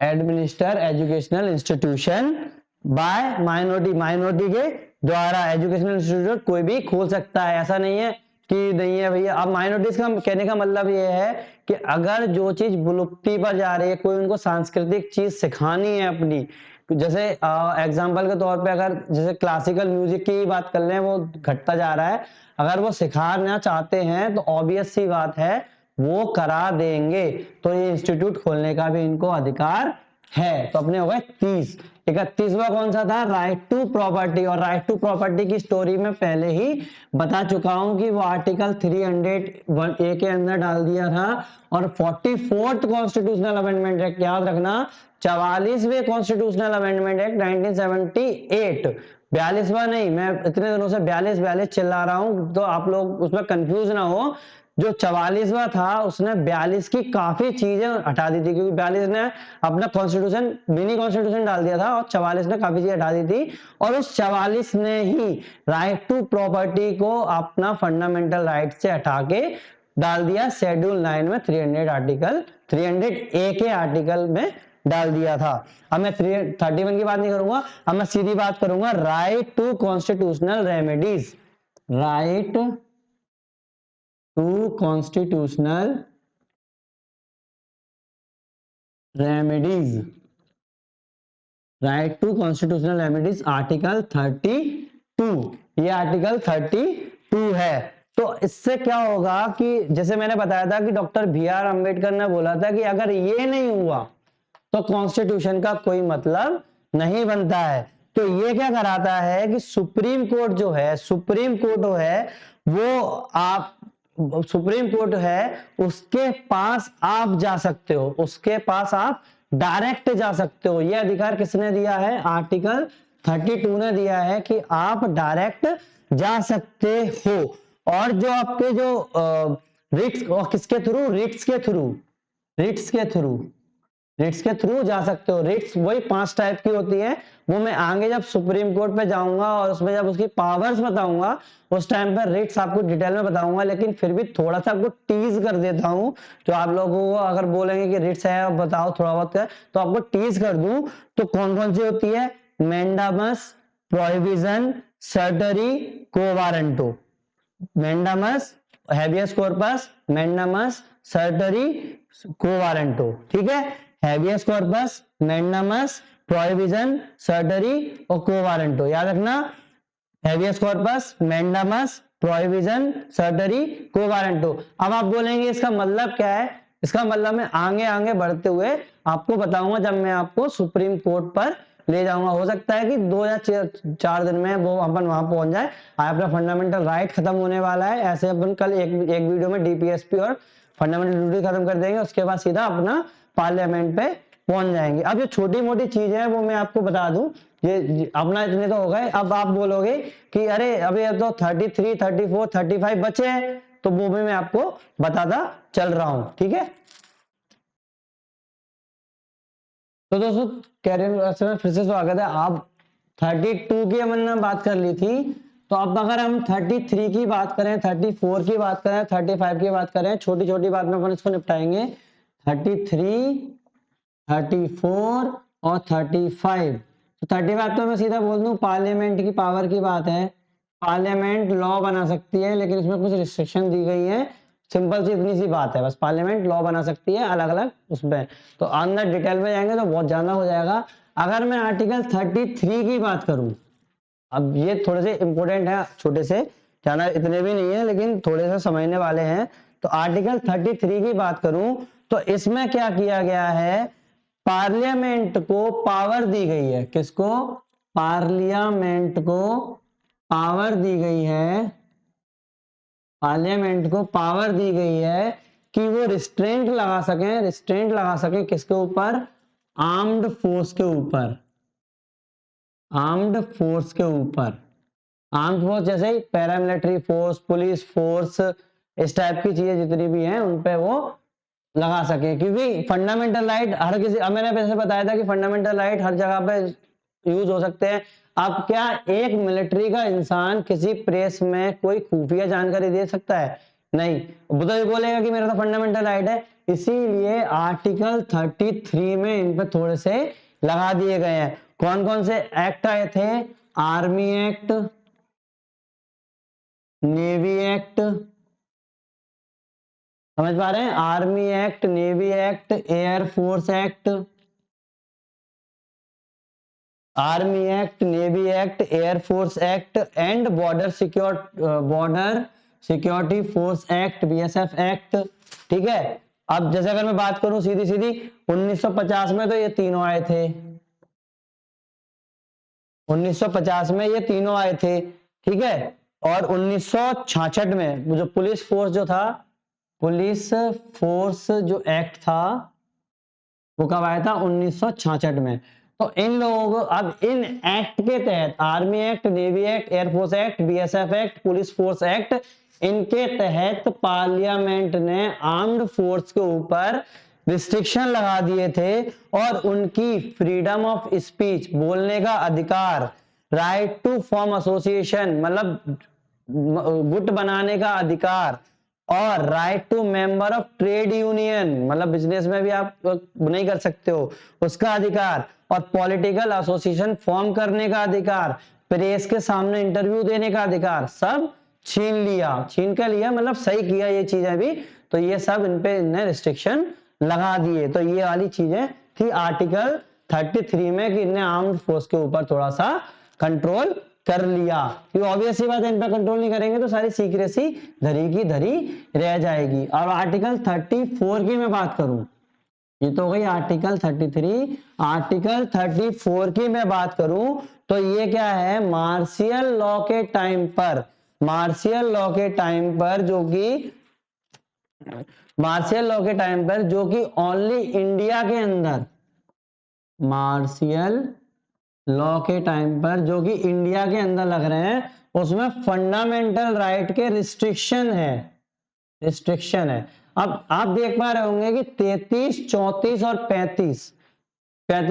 administer educational institution by minority के द्वारा एजुकेशनल इंस्टीट्यूट कोई भी खोल सकता है, ऐसा नहीं है कि नहीं है भैया। अब माइनॉरिटीज का कहने का मतलब ये है कि अगर जो चीज विलुप्ति पर जा रही है, कोई उनको सांस्कृतिक चीज सिखानी है अपनी, जैसे एग्जांपल के तौर पे अगर जैसे क्लासिकल म्यूजिक की बात कर लें, वो घटता जा रहा है, अगर वो सिखाना चाहते हैं तो ऑब्वियस सी बात है वो करा देंगे। तो ये इंस्टीट्यूट खोलने का भी इनको अधिकार है। तो अपने हो गए 30। 31वां कौन सा था? Right to property. और राइट टू प्रॉपर्टी की स्टोरी में पहले ही बता चुका हूं कि वो आर्टिकल 300A के अंदर डाल दिया था। और 44th कॉन्स्टिट्यूशनल अमेंडमेंट एक्ट, याद रखना, 44वें कॉन्स्टिट्यूशनल अमेंडमेंट एक्ट 1978, 42वां नहीं, मैं इतने दिनों से 42 चिल्ला रहा हूं, तो आप लोग उसमें कंफ्यूज ना हो। जो 44वां था उसने 42 की काफी चीजें हटा दी थी, क्योंकि 42 ने अपना कॉन्स्टिट्यूशन मिनी कॉन्स्टिट्यूशन डाल दिया था और 44 ने काफी चीजें हटा दी थी। और उस 44 ने ही राइट टू प्रॉपर्टी को अपना फंडामेंटल राइट से हटा के डाल दिया शेड्यूल 9 में, 300A के आर्टिकल में डाल दिया था। अब मैं 31 की बात नहीं करूंगा, अब मैं सीधी बात करूंगा right to constitutional remedies. Right to constitutional remedies, right to constitutional remedies article 32। ये आर्टिकल 32 है। तो इससे क्या होगा कि जैसे मैंने बताया था कि डॉक्टर BR अम्बेडकर ने बोला था कि अगर ये नहीं हुआ तो कॉन्स्टिट्यूशन का कोई मतलब नहीं बनता है। तो ये क्या कराता है कि सुप्रीम कोर्ट जो है, सुप्रीम कोर्ट है वो आप सुप्रीम कोर्ट है उसके पास आप जा सकते हो, उसके पास आप डायरेक्ट जा सकते हो। ये अधिकार किसने दिया है? आर्टिकल 32 ने दिया है कि आप डायरेक्ट जा सकते हो। और जो आपके जो रिट्स, और किसके थ्रू? रिट्स के थ्रू, रिट्स के थ्रू, रिट्स के थ्रू जा सकते हो। रिट्स वही 5 टाइप की होती है, वो मैं आगे जब सुप्रीम कोर्ट पे जाऊंगा और उसमें जब उसकी पावर्स बताऊंगा उस टाइम पर रिट्स आपको डिटेल में बताऊंगा। लेकिन फिर भी थोड़ा सा आपको टीज कर देता हूं, तो आप लोगों को अगर बोलेंगे कि रिट्स है बताओ थोड़ा बहुत है, तो आपको टीज कर दूं तो कौन कौन सी होती है? Mandamus, prohibition, certiorari, quo warranto. Mandamus, habeas corpus, mandamus, certiorari, quo warranto. ठीक है, habeas corpus, mandamus, prohibition, certiorari और कोवारंटो। याद रखना, habeas corpus, mandamus, prohibition, certiorari, quo warranto. अब आप बोलेंगे इसका मतलब क्या है? इसका मतलब मैं आगे आगे बढ़ते हुए आपको बताऊंगा जब मैं आपको सुप्रीम कोर्ट पर ले जाऊंगा। हो सकता है कि 2 या 4 दिन में वो अपन वहां पहुंच जाए। आज अपना फंडामेंटल राइट खत्म होने वाला है, ऐसे अपन कल एक वीडियो में DPSP और फंडामेंटल ड्यूटी खत्म कर देंगे, उसके बाद सीधा अपना पार्लियामेंट पे पहुंच जाएंगे। अब जो छोटी मोटी चीजें हैं वो मैं आपको बता दूं, ये अपना इतने तो हो गए। अब आप बोलोगे कि अरे अभी तो 33, 34, 35 बचे हैं, तो वो भी मैं आपको बताता चल रहा हूं। ठीक है, तो दोस्तों कैरियर में फिर से स्वागत है। आप 32 की हमने बात कर ली थी, तो अब अगर हम 33 की बात करें, 34 की बात करें, 35 की बात करें, छोटी छोटी बात में अपन इसको निपटाएंगे। 33, 34 और 35। तो 35 तो मैं सीधा बोल दूं पार्लियामेंट की पावर की बात है। पार्लियामेंट लॉ बना सकती है, लेकिन इसमें कुछ रिस्ट्रिक्शन दी गई है। सिंपल सी इतनी सी बात है बस, पार्लियामेंट लॉ बना सकती है अलग अलग उसमें। तो अंदर डिटेल में जाएंगे तो बहुत ज्यादा हो जाएगा। अगर मैं आर्टिकल 33 की बात करूं, अब ये थोड़े से इंपोर्टेंट है, छोटे से, जाना इतने भी नहीं है लेकिन थोड़े से समझने वाले हैं। तो आर्टिकल 33 की बात करूं तो इसमें क्या किया गया है? पार्लियामेंट को पावर दी गई है। किसको? पार्लियामेंट को पावर दी गई है, पार्लियामेंट को पावर दी गई है कि वो रिस्ट्रेंट लगा सकें, रिस्ट्रेंट लगा सकें किसके ऊपर? आर्म्ड फोर्स के ऊपर, आर्म्ड फोर्स के ऊपर। आर्म्ड फोर्स जैसे पैरामिलिट्री फोर्स, पुलिस फोर्स, इस टाइप की चीजें जितनी भी हैं उन पे वो लगा सके। क्योंकि फंडामेंटल राइट हर किसी, अब मैंने पहले बताया था कि फंडामेंटल राइट हर जगह पे यूज हो सकते हैं। अब क्या एक मिलिट्री का इंसान किसी प्रेस में कोई खुफिया जानकारी दे सकता है? नहीं, वो तो बोलेगा कि मेरा तो फंडामेंटल राइट है। इसीलिए आर्टिकल 33 में इन पे थोड़े से लगा दिए गए हैं। कौन कौन से एक्ट आए थे? आर्मी एक्ट, नेवी एक्ट, समझ पा रहे हैं? Army act, navy act, air force act, army act, navy act, air force act and border security force act, BSF act. ठीक है, अब जैसे अगर मैं बात करूं सीधी सीधी, 1950 में तो ये तीनों आए थे, 1950 में ये तीनों आए थे। ठीक है, और 1966 में जो पुलिस फोर्स जो था, पुलिस फोर्स जो एक्ट था वो कब आया था? 1966 में। तो इन लोगों को अब इन एक्ट के तहत, army act, navy act, air force act, BSF act, police force act, इनके तहत पार्लियामेंट ने आर्म्ड फोर्स के ऊपर रिस्ट्रिक्शन लगा दिए थे और उनकी फ्रीडम ऑफ स्पीच, बोलने का अधिकार, राइट टू फॉर्म एसोसिएशन मतलब गुट बनाने का अधिकार, और right to member of trade union मतलब बिजनेस में भी आप नहीं कर सकते हो उसका अधिकार, और पॉलिटिकल एसोसिएशन फॉर्म करने का अधिकार, प्रेस के सामने इंटरव्यू देने का अधिकार, सब छीन लिया। छीन कर लिया मतलब सही किया ये चीजें भी, तो ये सब इन पे इनने रिस्ट्रिक्शन लगा दिए। तो ये वाली चीजें थी आर्टिकल 33 में कि इनने आर्म्ड फोर्स के ऊपर थोड़ा सा कंट्रोल कर लिया। क्योंकि ऑब्वियस सी बात है, इन पर कंट्रोल नहीं करेंगे तो सारी सीक्रेसी धरी की धरी रह जाएगी। और आर्टिकल 34 की मैं बात करूं, ये तो हो गई आर्टिकल 33। आर्टिकल 34 की मैं बात करूं तो ये क्या है? मार्शियल लॉ के टाइम पर, मार्शियल लॉ के टाइम पर जो कि मार्शियल लॉ के टाइम पर जो कि ओनली इंडिया के अंदर, मार्शियल लॉ के टाइम पर जो कि इंडिया के अंदर लग रहे हैं, उसमें फंडामेंटल राइट के रिस्ट्रिक्शन है, रिस्ट्रिक्शन है। अब आप देख पा रहे होंगे कि 33, 34 और 35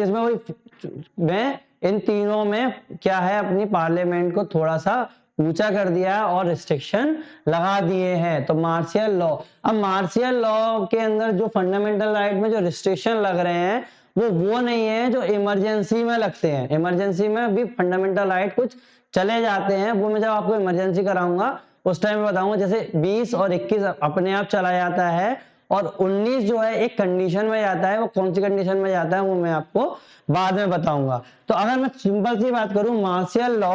में वही में इन तीनों में क्या है, अपनी पार्लियामेंट को थोड़ा सा ऊंचा कर दिया है और रिस्ट्रिक्शन लगा दिए हैं। तो मार्शियल लॉ, अब मार्शियल लॉ के अंदर जो फंडामेंटल राइट में जो रिस्ट्रिक्शन लग रहे हैं वो नहीं है जो इमरजेंसी में लगते हैं। इमरजेंसी में भी फंडामेंटल राइट कुछ चले जाते हैं, वो मैं जब आपको इमरजेंसी कराऊंगा उस टाइम में बताऊंगा। जैसे 20 और 21 अपने आप चला जाता है, और 19 जो है एक कंडीशन में जाता है, वो कौन सी कंडीशन में जाता है वो मैं आपको बाद में बताऊंगा। तो अगर मैं सिंपल सी बात करूं, मार्शियल लॉ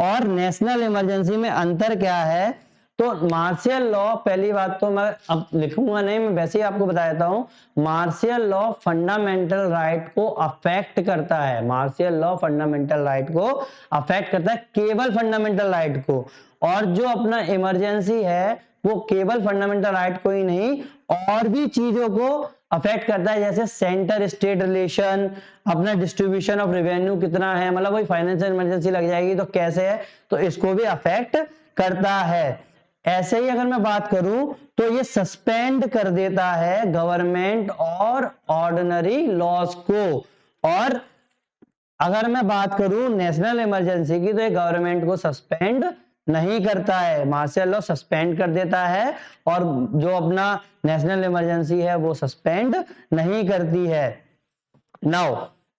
और नेशनल इमरजेंसी में अंतर क्या है, तो मार्शियल लॉ, पहली बात तो मैं अब लिखूंगा नहीं, मैं वैसे ही आपको बता देता हूं। मार्शियल लॉ फंडामेंटल राइट को अफेक्ट करता है, मार्शियल लॉ फंडामेंटल राइट को अफेक्ट करता है, केवल फंडामेंटल राइट को। और जो अपना इमरजेंसी है वो केवल फंडामेंटल राइट को ही नहीं और भी चीजों को अफेक्ट करता है, जैसे सेंटर स्टेट रिलेशन, अपना डिस्ट्रीब्यूशन ऑफ रेवेन्यू कितना है, मतलब वही फाइनेंशियल इमरजेंसी लग जाएगी तो कैसे है, तो इसको भी अफेक्ट करता है। ऐसे ही अगर मैं बात करूं तो ये सस्पेंड कर देता है गवर्नमेंट और ऑर्डिनरी लॉज को। और अगर मैं बात करूं नेशनल इमरजेंसी की, तो ये गवर्नमेंट को सस्पेंड नहीं करता है, मार्शियल लॉ सस्पेंड कर देता है, और जो अपना नेशनल इमरजेंसी है वो सस्पेंड नहीं करती है। नाउ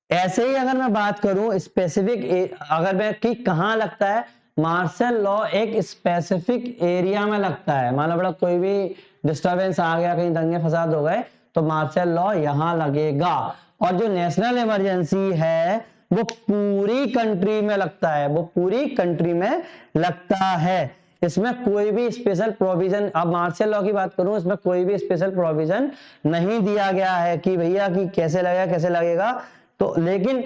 ऐसे ही अगर मैं बात करूं स्पेसिफिक, अगर मैं कि कहां लगता है, मार्शियल लॉ एक स्पेसिफिक एरिया में लगता है। मान लो बड़ा कोई भी डिस्टर्बेंस आ गया, कहीं दंगे फसाद हो गए, तो मार्शियल लॉ यहां लगेगा। और जो नेशनल इमरजेंसी है वो पूरी कंट्री में लगता है, वो पूरी कंट्री में लगता है। इसमें कोई भी स्पेशल प्रोविजन, अब मार्शियल लॉ की बात करूं, इसमें कोई भी स्पेशल प्रोविजन नहीं दिया गया है कि भैया कि कैसे लगेगा कैसे लगेगा, तो लेकिन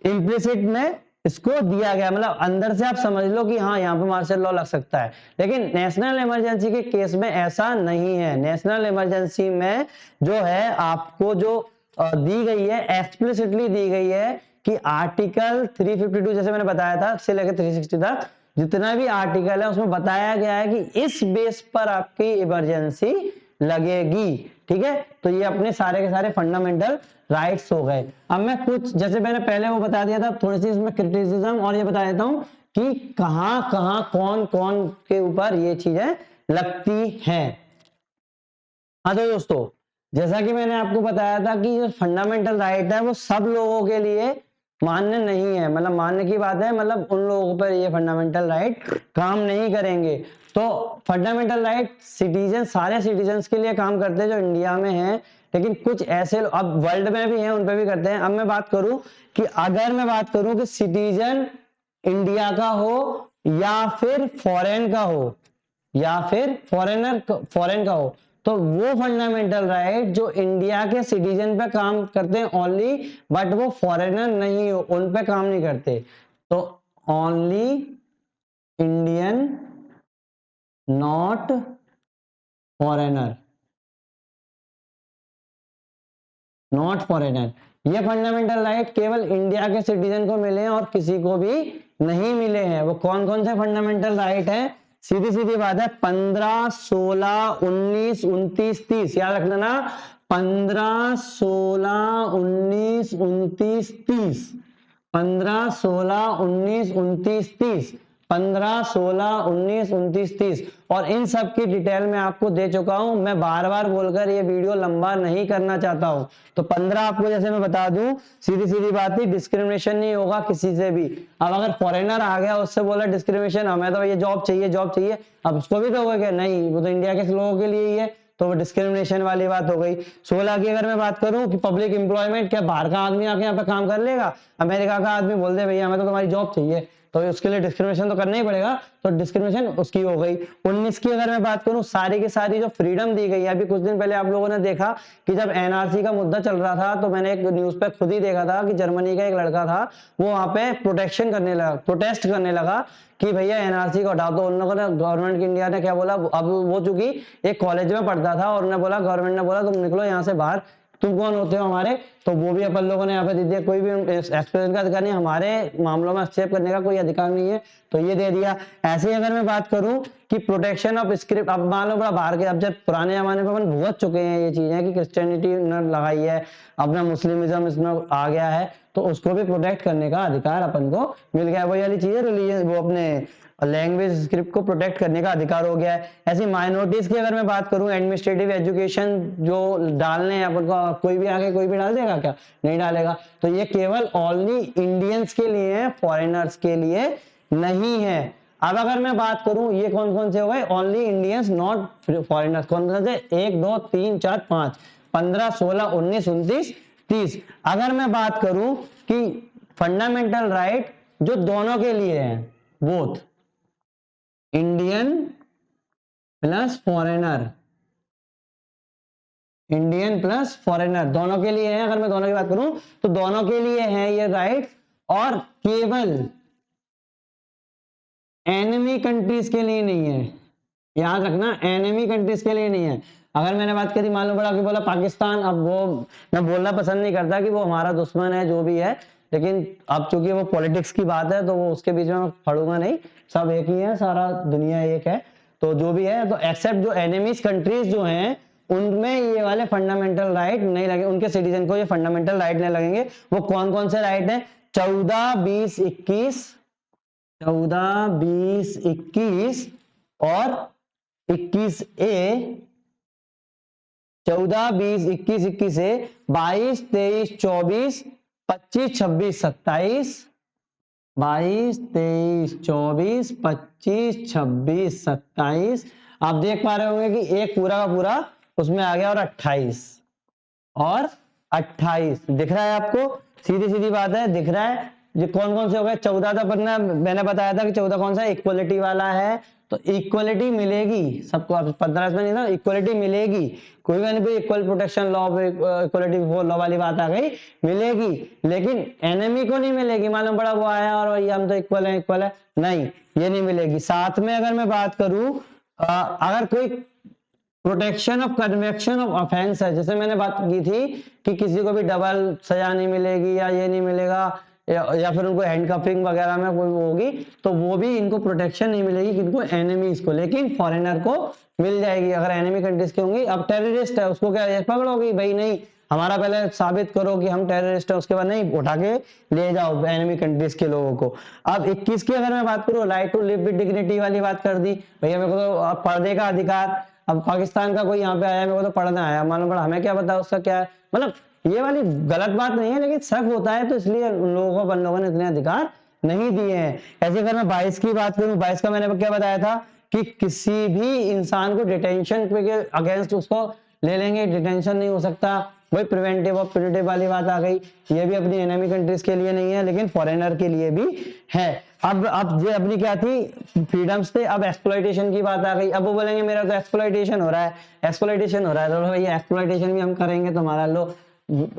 इम्प्लिसिट में इसको दिया गया, मतलब अंदर से आप समझ लो कि हाँ यहाँ पे मार्शियल लॉ लग सकता है। लेकिन नेशनल इमरजेंसी के केस में ऐसा नहीं है। नेशनल इमरजेंसी में जो है आपको जो दी गई है, एक्सप्लिसिटली दी गई है कि आर्टिकल 352 जैसे मैंने बताया था से लेकर 360 तक जितना भी आर्टिकल है उसमें बताया गया है कि इस बेस पर आपकी इमरजेंसी लगेगी। ठीक है, तो ये अपने सारे के सारे फंडामेंटल राइट्स हो गए। अब मैं कुछ, जैसे मैंने पहले वो बता दिया था, थोड़ी सी इसमें क्रिटिसिज्म और ये बता देता हूं कि कहां कहां कौन कौन के ऊपर ये चीजें लगती हैं। हाँ तो दोस्तों, जैसा कि मैंने आपको बताया था कि जो फंडामेंटल राइट है वो सब लोगों के लिए मान्य नहीं है, मतलब मान्य की बात है, मतलब उन लोगों पर ये फंडामेंटल राइट काम नहीं करेंगे। तो फंडामेंटल राइट सिटीजन, सारे सिटीजन्स के लिए काम करते हैं जो इंडिया में हैं, लेकिन कुछ ऐसे अब वर्ल्ड में भी हैं, उन पर भी करते हैं। अब मैं बात करूं कि अगर मैं बात करूं कि सिटीजन इंडिया का हो या फिर फॉरेन का हो, या फिर फॉरेन का हो, तो वो फंडामेंटल राइट जो इंडिया के सिटीजन पे काम करते हैं ओनली, बट वो फॉरेनर नहीं हो, उन पे काम नहीं करते। तो only Indian, not foreigner, not foreigner, ये फंडामेंटल राइट केवल इंडिया के सिटीजन को मिले हैं और किसी को भी नहीं मिले हैं। वो कौन कौन से फंडामेंटल राइट हैं? सीधी सीधी बात है, 15, 16, 19, 29, 30, याद रखना ना, 15, 16, 19, 29, 30, 15, 16, 19, 29, 30, 15, 16, 19, 29, 30, और इन सब की डिटेल मैं आपको दे चुका हूं। मैं बार बार बोलकर ये वीडियो लंबा नहीं करना चाहता हूं। तो 15 आपको जैसे मैं बता दूं, सीधी सीधी बात है, डिस्क्रिमिनेशन नहीं होगा किसी से भी। अब अगर फॉरेनर आ गया, उससे बोला डिस्क्रिमिनेशन, हमें तो ये जॉब चाहिए, जॉब चाहिए, अब उसको भी कहोगे क्या? नहीं, वो तो इंडिया के लोगों के लिए ही है, तो वो डिस्क्रिमिनेशन वाली बात हो गई। 16 की अगर मैं बात करूं कि पब्लिक एम्प्लॉयमेंट, क्या बाहर का आदमी आके यहाँ पे काम कर लेगा? अमेरिका का आदमी बोल दे भैया हमें तो तुम्हारी जॉब चाहिए, तो उसके लिए डिस्क्रिमिनेशन तो करना ही पड़ेगा, तो डिस्क्रिमिनेशन उसकी हो गई। 19 की अगर मैं बात करूं, सारी की सारी जो फ्रीडम दी गई है, अभी कुछ दिन पहले आप लोगों ने देखा कि जब एनआरसी का मुद्दा चल रहा था, तो मैंने एक न्यूज पे खुद ही देखा था कि जर्मनी का एक लड़का था, वो वहां पे प्रोटेक्शन करने लगा, प्रोटेस्ट करने लगा कि भैया एनआरसी को हटा दो। उन लोगों ने, गवर्नमेंट की इंडिया ने क्या बोला, अब वो चूंकि एक कॉलेज में पढ़ता था, और उन्होंने बोला, गवर्नमेंट ने बोला तुम निकलो यहाँ से बाहर, तुम कौन होते हो हमारे? तो वो भी अपन लोगों ने यहाँ पे दे दिया, कोई भी एक्सप्रेशन का अधिकार नहीं, हमारे मामलों में हस्तक्षेप करने का कोई अधिकार नहीं है, तो ये दे दिया। ऐसे ही अगर मैं बात करूं कि प्रोटेक्शन ऑफ स्क्रिप्ट, अब मान लो बड़ा बाहर के, अब जब पुराने जमाने में अपन भुगत चुके हैं ये चीजें कि क्रिश्चियनिटी ने लगाई है, अपना मुस्लिमिज्म इसमें आ गया है, तो उसको भी प्रोटेक्ट करने का अधिकार अपन को मिल गया। वही वाली चीज है, रिलीजन, वो अपने लैंग्वेज स्क्रिप्ट को प्रोटेक्ट करने का अधिकार हो गया है। ऐसी माइनॉरिटीज की अगर मैं बात करूं, एडमिनिस्ट्रेटिव एजुकेशन जो डालने हैं अपन को, कोई भी आके कोई भी डाल देगा क्या? नहीं डालेगा। तो ये केवल ओनली इंडियंस के लिए है, फॉरेनर्स के लिए नहीं है। अब अगर मैं बात करूं, ये कौन कौन से हो गए? Only Indians, not foreigners. कौन कौन से? 1, 2, 3, 4, 5, 15, 16, 19, 29, 30। अगर मैं बात करूं कि फंडामेंटल राइट जो दोनों के लिए है, both Indian plus foreigner, Indian plus foreigner दोनों के लिए है। अगर मैं दोनों की बात करूं तो दोनों के लिए है ये राइट, और केवल एनिमी कंट्रीज के लिए नहीं है, याद रखना, एनिमी कंट्रीज के लिए नहीं है। अगर मैंने बात करी, मालूम पड़ा कि बोला पाकिस्तान, अब वो मैं बोलना पसंद नहीं करता कि वो हमारा दुश्मन है, जो भी है, लेकिन अब चूंकि वो पॉलिटिक्स की बात है तो वो उसके बीच में खड़ूंगा नहीं, सब एक ही है, सारा दुनिया एक है, तो जो भी है, तो एक्सेप्ट जो एनिमीज कंट्रीज जो हैं उनमें ये वाले फंडामेंटल राइट नहीं लगे, उनके सिटीजन को ये फंडामेंटल राइट नहीं लगेंगे। वो कौन कौन से राइट है? 14, 20, 21, 14, 20, 21 और 21A, 14, 20, 21, 21A, 22, 23, 24, 25, 26, 27, 22, 23, 24, 25, 26, 27। आप देख पा रहे होंगे कि एक पूरा का पूरा उसमें आ गया, और 28 और 28 दिख रहा है आपको? सीधी सीधी बात है, दिख रहा है। ये कौन कौन से हो गए? 14 था, पर मैंने बताया था कि 14 कौन सा? इक्वलिटी वाला है, तो इक्वलिटी मिलेगी सबको। 15 में नहीं था, इक्वलिटी मिलेगी, कोई भी नहीं, equal protection law, equality before law वाली बात आ गई, मिलेगी, लेकिन एनिमी को नहीं मिलेगी। मालूम पड़ा वो आया और ये हम तो इक्वल है, इक्वल है, नहीं, ये नहीं मिलेगी। साथ में अगर मैं बात करूं, अगर कोई protection of convection of offence है, जैसे मैंने बात की थी कि किसी को भी डबल सजा नहीं मिलेगी, या ये नहीं मिलेगा, या फिर उनको हैंडकफिंग वगैरह में कोई होगी, तो वो भी इनको प्रोटेक्शन नहीं मिलेगी, किनको? एनिमीज को, लेकिन फॉरेनर को मिल जाएगी अगर एनिमी कंट्रीज के होंगी। अब टेररिस्ट है, उसको क्या पकड़ोगी? भाई नहीं, हमारा पहले साबित करो कि हम टेररिस्ट है, उसके बाद नहीं उठा के ले जाओ एनिमी कंट्रीज के लोगों को। अब 21 की अगर मैं बात करूँ, right to live with dignity वाली बात कर दी, भैया मेरे को तो पर्दे का अधिकार। अब पाकिस्तान का कोई यहाँ पे आया, मेरे को तो पढ़ना आया, मालूम पड़ा, हमें क्या पता उसका क्या है, मतलब ये वाली गलत बात नहीं है, लेकिन शक होता है तो इसलिए उन लोगों को, बन लोगों ने इतने अधिकार नहीं दिए हैं। ऐसे अगर मैं 22 की बात करूं, 22 का मैंने क्या बताया था कि किसी भी इंसान को डिटेंशन के अगेंस्ट उसको ले लेंगे, डिटेंशन नहीं हो सकता, वही प्रिवेंटिव और प्यूनिटिव वाली बात आ गई। ये भी अपनी एनिमी कंट्रीज के लिए नहीं है, लेकिन फॉरेनर के लिए भी है। अब ये अपनी क्या थी, फ्रीडम्स थे, अब एक्सप्लॉइटेशन की बात आ गई। अब वो बोलेंगे मेरा तो एक्सप्लॉइटेशन हो रहा है, एक्सप्लॉइटेशन हो रहा है, तो भैया एक्सप्लॉइटेशन भी हम करेंगे तुम्हारा, लो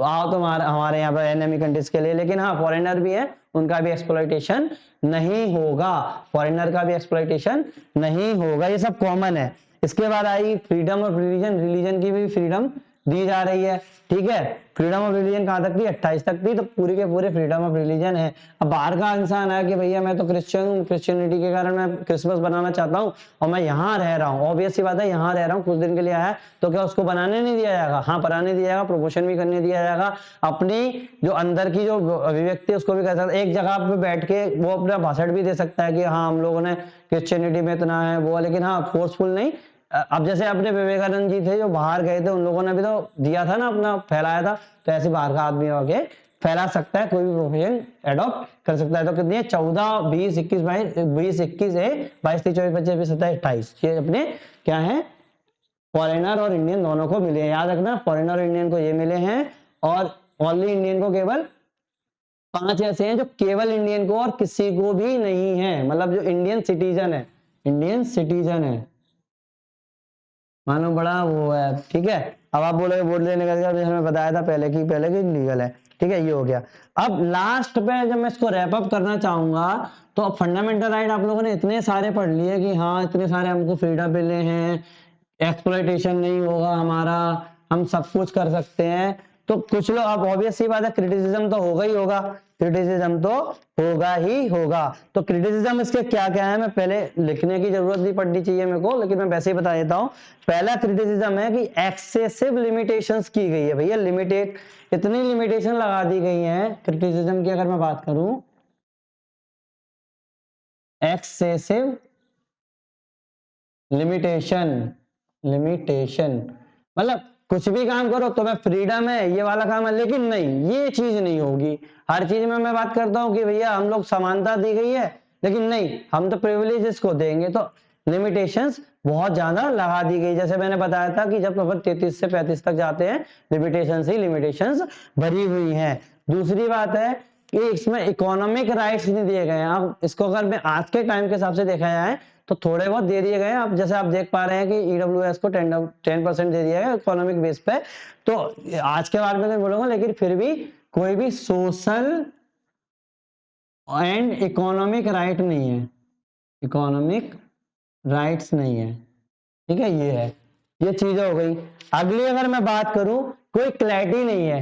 आओ तुम्हारा हमारे यहाँ पर एनिमी कंट्रीज के लिए, लेकिन हाँ फॉरेनर भी है, उनका भी एक्सप्लॉइटेशन नहीं होगा, फॉरेनर का भी एक्सप्लॉइटेशन नहीं होगा, ये सब कॉमन है। इसके बाद आई फ्रीडम ऑफ रिलीजन, रिलीजन की भी फ्रीडम दी जा रही है, ठीक है। फ्रीडम ऑफ रिलीजन कहां तक थी, 28 तक थी, तो पूरी के पूरे फ्रीडम ऑफ रिलीजन है। अब बाहर का इंसान है कि भैया मैं तो क्रिश्चियन हूँ, क्रिश्चियनिटी के कारण मैं क्रिसमस बनाना चाहता हूँ और मैं यहाँ रह रहा हूँ, ऑब्वियस सी बात है यहाँ रह रहा हूँ, कुछ दिन के लिए आया, तो क्या उसको बनाने नहीं दिया जाएगा? हाँ बनाने दिया जाएगा, प्रमोशन भी करने दिया जाएगा, अपनी जो अंदर की जो अभिव्यक्ति है उसको भी कर सकता है, एक जगह पे बैठ के वो अपना भाषण भी दे सकता है कि हाँ हम लोगों ने क्रिश्चियनिटी में इतना है वो, लेकिन हाँ फोर्सफुल नहीं। अब जैसे अपने विवेकानंद जी थे जो बाहर गए थे, उन लोगों ने भी तो दिया था ना, अपना फैलाया था, तो ऐसे बाहर का आदमी आके फैला सकता है, कोई भी प्रोफेशन एडॉप्ट कर सकता है। तो कितनी है, 14, 20, 21, 22, 21 है, 22, 23, 24, 25, 27, 28, ये अपने क्या है, फॉरेनर और इंडियन दोनों को मिले हैं। याद रखना, फॉरेनर और इंडियन को ये मिले हैं, और ओनली इंडियन को केवल 5 ऐसे हैं जो केवल इंडियन को और किसी को भी नहीं है, मतलब जो इंडियन सिटीजन है, इंडियन सिटीजन है, मालूम बड़ा वो है, ठीक है। अब आप बोलोगे वोट देने का हमें बताया था पहले की लीगल है, ठीक है, ये हो गया। अब लास्ट पे जब मैं इसको रैप अप करना चाहूंगा, तो फंडामेंटल राइट आप लोगों ने इतने सारे पढ़ लिए कि हाँ इतने सारे हमको फ्रीडम मिले हैं, एक्सप्लॉइटेशन नहीं होगा हमारा, हम सब कुछ कर सकते हैं। तो कुछ लोग, अब ऑब्वियस सी बात है क्रिटिसिज्म तो होगा ही होगा, क्रिटिसिज्म तो होगा ही होगा। तो क्रिटिसिज्म इसके क्या क्या है, मैं पहले लिखने की जरूरत नहीं पड़नी चाहिए मेरे को, लेकिन मैं वैसे ही बता देता हूं। पहला क्रिटिसिज्म है कि एक्सेसिव लिमिटेशंस की गई है, भैया लिमिटेड, इतनी लिमिटेशन लगा दी गई है क्रिटिसिज्म की, अगर मैं बात करूं एक्सेसिव लिमिटेशन मतलब कुछ भी काम करो तो मैं फ्रीडम है ये वाला काम है, लेकिन नहीं ये चीज नहीं होगी। हर चीज में मैं बात करता हूं कि भैया हम लोग समानता दी गई है, लेकिन नहीं हम तो प्रिविलेजेस को देंगे, तो लिमिटेशंस बहुत ज्यादा लगा दी गई। जैसे मैंने बताया था कि जब अपन 33 से 35 तक जाते हैं, लिमिटेशंस ही लिमिटेशंस भरी हुई हैं। दूसरी बात है कि इसमें इकोनॉमिक राइट्स नहीं दिए गए हैं। अब इसको अगर मैं आज के टाइम के हिसाब से देखा जाए तो थोड़े बहुत दे दिए गए हैं। अब जैसे आप देख पा रहे हैं कि ईडब्ल्यूएस को 10% दे दिया है इकोनॉमिक बेस पे, तो आज के बारे में तो बोलूंगा, लेकिन फिर भी कोई भी सोशल एंड इकोनॉमिक राइट नहीं है, इकोनॉमिक राइट्स नहीं है, ठीक है, ये है, ये चीज हो गई। अगली अगर मैं बात करूं, कोई क्लैरिटी नहीं है,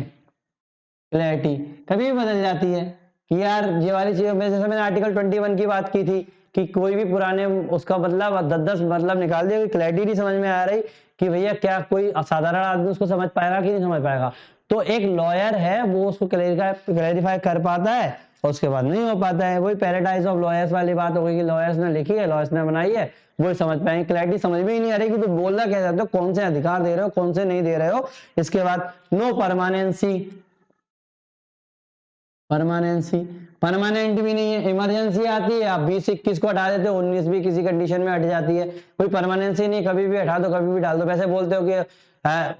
क्लैरिटी कभी भी बदल जाती है कि यार ये वाली चीज में, जैसे मैंने आर्टिकल 21 की बात की थी कि कोई भी पुराने उसका मतलब 10-10 मतलब निकाल दिया, क्लैरिटी नहीं समझ में आ रही कि भैया क्या कोई साधारण आदमी उसको समझ पाएगा कि नहीं समझ पाएगा। तो एक लॉयर है वो उसको क्लैरिफाई कर पाता है और उसके बाद नहीं हो पाता है। वही पैराडाइज ऑफ लॉयर्स वाली बात हो गई कि लॉयर्स ने लिखी है, लॉयर्स ने बनाई है, वो समझ पाएंगे। क्लैरिटी समझ में ही नहीं आ रही कि तो बोलना क्या चाहते हो, कौन से अधिकार दे रहे हो, कौन से नहीं दे रहे हो। इसके बाद नो परमानेंसी, परमानेंट भी नहीं है, इमरजेंसी आती है, आप 20-21 को हटा देते हो, 19 भी किसी कंडीशन में हट जाती है, कोई परमानेंसी नहीं, कभी भी हटा दो कभी भी डाल दो। वैसे बोलते हो कि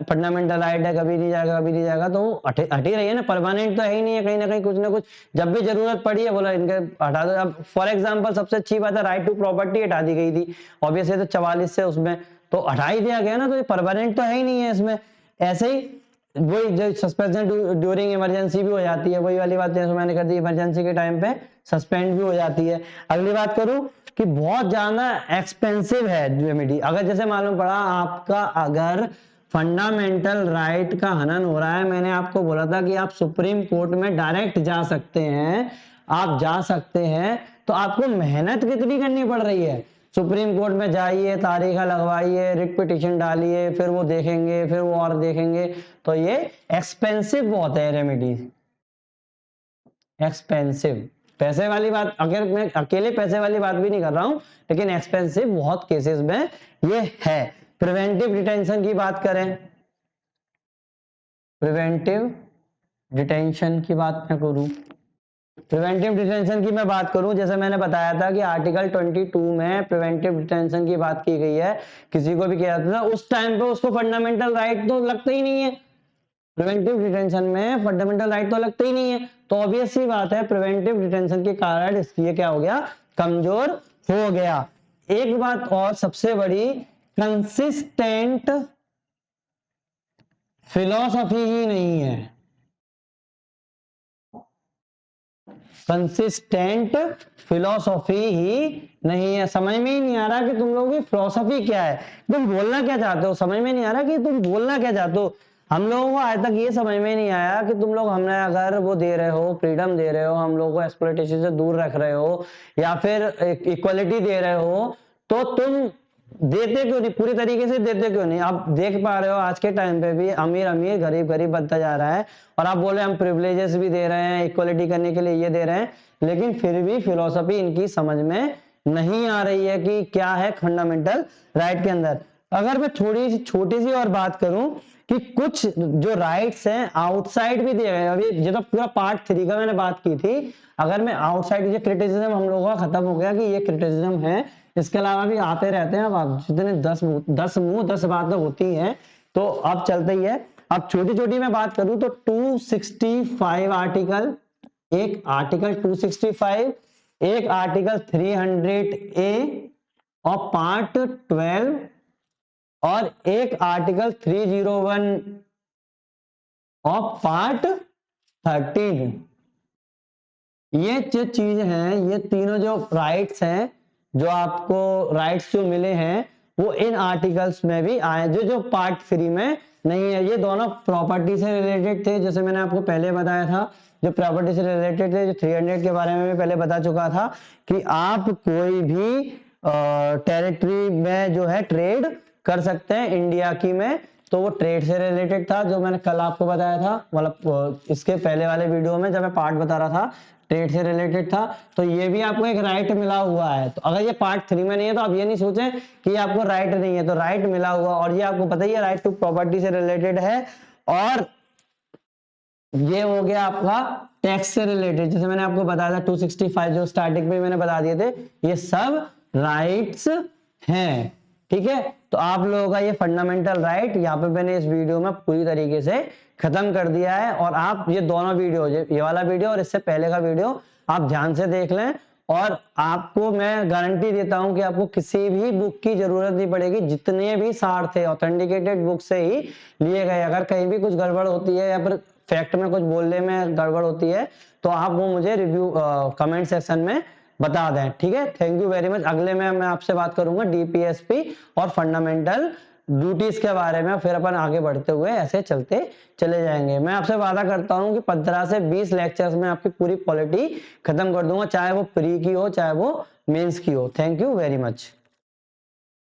फंडामेंटल राइट है, कभी नहीं जाएगा कभी नहीं जाएगा, तो वो हट ही रही है ना, परमानेंट तो है ही नहीं है, कहीं ना कहीं कुछ ना कुछ जब भी जरूरत पड़ी है बोला इनके हटा दो। अब फॉर एग्जाम्पल सबसे अच्छी बात है राइट टू प्रॉपर्टी हटा दी गई थी, ऑब्वियसली तो 44 से उसमें तो हटा ही दिया गया ना, तो ये परमानेंट तो है ही नहीं है इसमें। ऐसे ही वही जो सस्पेंशन ड्यूरिंग इमरजेंसी भी हो जाती है, वही वाली बात जैसे मैंने कर दी, इमरजेंसी के टाइम पे सस्पेंड भी हो जाती है। अगली बात करूं कि बहुत ज्यादा एक्सपेंसिव है रेमेडी, अगर जैसे मालूम पड़ा आपका अगर फंडामेंटल राइट का हनन हो रहा है, मैंने आपको बोला था कि आप सुप्रीम कोर्ट में डायरेक्ट जा सकते हैं, आप जा सकते हैं, तो आपको मेहनत कितनी करनी पड़ रही है, सुप्रीम कोर्ट में जाइए, तारीख लगवाइए, रिट पिटिशन डालिए, फिर वो देखेंगे, फिर वो और देखेंगे, तो ये एक्सपेंसिव बहुत है रेमेडीज, एक्सपेंसिव। पैसे वाली बात, अगर मैं अकेले पैसे वाली बात भी नहीं कर रहा हूं, लेकिन एक्सपेंसिव बहुत केसेस में ये है। प्रिवेंटिव डिटेंशन की बात करें, प्रिवेंटिव डिटेंशन की बात मैं करूं, प्रिवेंटिव डिटेंशन की मैं बात करूं, जैसे मैंने बताया था कि आर्टिकल 22 में प्रिवेंटिव डिटेंशन की बात की गई है। किसी को भी किया जाता था उस टाइम पे, उसको फंडामेंटल राइट तो लगता ही नहीं है, प्रिवेंटिव डिटेंशन में फंडामेंटल राइट तो लगता ही नहीं है, तो ऑब्वियस सी बात है प्रिवेंटिव डिटेंशन के कारण इसलिए क्या हो गया, कमजोर हो गया। एक बात और सबसे बड़ी, कंसिस्टेंट फिलॉसफी ही नहीं है, कंसिस्टेंट फिलॉसफी ही नहीं है। समझ में ही नहीं आ रहा कि तुम लोगों की फिलॉसफी क्या है, तुम बोलना क्या चाहते हो, समझ में नहीं आ रहा कि तुम बोलना क्या चाहते हो। हम लोगों को आज तक ये समझ में नहीं आया कि तुम लोग हमें अगर वो दे रहे हो, फ्रीडम दे रहे हो, हम लोगों को एक्सप्लॉयटेशन से दूर रख रहे हो, या फिर इक्वलिटी दे रहे हो, तो तुम देते क्यों नहीं, पूरी तरीके से देते क्यों नहीं। आप देख पा रहे हो आज के टाइम पे भी अमीर अमीर गरीब गरीब बनता जा रहा है, और आप बोले हम प्रिविलेजेस भी दे रहे हैं, इक्वलिटी करने के लिए ये दे रहे हैं, लेकिन फिर भी फिलॉसफी इनकी समझ में नहीं आ रही है कि क्या है फंडामेंटल राइट के अंदर। अगर मैं थोड़ी सी छोटी सी और बात करूं कि कुछ जो राइट्स हैं आउटसाइड भी दिए गए, अभी ये तो पूरा पार्ट 3 का मैंने बात की थी। अगर मैं आउटसाइड, ये क्रिटिसिज्म हम लोगों का खत्म हो गया कि ये क्रिटिसिज्म है, इसके अलावा भी आते रहते हैं। अब आप जितने 10 मुंह 10 बातें होती हैं, तो अब चलते ही है। अब छोटी छोटी मैं बात करूं तो 265 आर्टिकल, एक आर्टिकल 265, एक आर्टिकल 300A और पार्ट 12, और एक आर्टिकल 301 और पार्ट 13। ये जो चीज है, ये तीनों जो राइट्स हैं, जो आपको राइट्स जो मिले हैं, वो इन आर्टिकल्स में भी आए, जो पार्ट 3 में नहीं है। ये दोनों प्रॉपर्टी से रिलेटेड थे, जैसे मैंने आपको पहले बताया था, जो प्रॉपर्टी से रिलेटेड थे, जो 300 के बारे में भी पहले बता चुका था कि आप कोई भी टेरिटरी में जो है ट्रेड कर सकते हैं इंडिया की में, तो वो ट्रेड से रिलेटेड था, जो मैंने कल आपको बताया था, मतलब इसके पहले वाले वीडियो में जब मैं पार्ट बता रहा था, ट्रेड से रिलेटेड था। तो ये भी आपको एक राइट मिला हुआ है। तो अगर ये पार्ट 3 में नहीं है तो आप ये नहीं सोचें कि आपको राइट नहीं है, तो राइट मिला हुआ, और ये आपको पता ही है राइट टू प्रॉपर्टी से रिलेटेड है। और ये हो गया आपका टैक्स से रिलेटेड, जैसे मैंने आपको बताया था 265 जो स्टार्टिंग में मैंने बता दिए थे, ये सब राइट्स हैं, ठीक है। तो आप लोगों का ये फंडामेंटल राइट यहाँ पे मैंने इस वीडियो में पूरी तरीके से खत्म कर दिया है। और आप ये दोनों वीडियो, ये वाला वीडियो और इससे पहले का वीडियो आप ध्यान से देख लें, और आपको मैं गारंटी देता हूं कि आपको किसी भी बुक की जरूरत नहीं पड़ेगी। जितने भी सार थे ऑथेंटिकेटेड बुक से ही लिए गए। अगर कहीं भी कुछ गड़बड़ होती है या फिर फैक्ट में कुछ बोलने में गड़बड़ होती है, तो आप वो मुझे रिव्यू कमेंट सेक्शन में बता दें, ठीक है। Thank you very much. अगले में मैं आपसे बात करूंगा डीपीएसपी और फंडामेंटल ड्यूटीज के बारे में, फिर अपन आगे बढ़ते हुए ऐसे चलते चले जाएंगे। मैं आपसे वादा करता हूं कि 15 से 20 लेक्चर्स में आपकी पूरी पॉलिटी खत्म कर दूंगा, चाहे वो प्री की हो चाहे वो मेंस की हो। Thank you very much.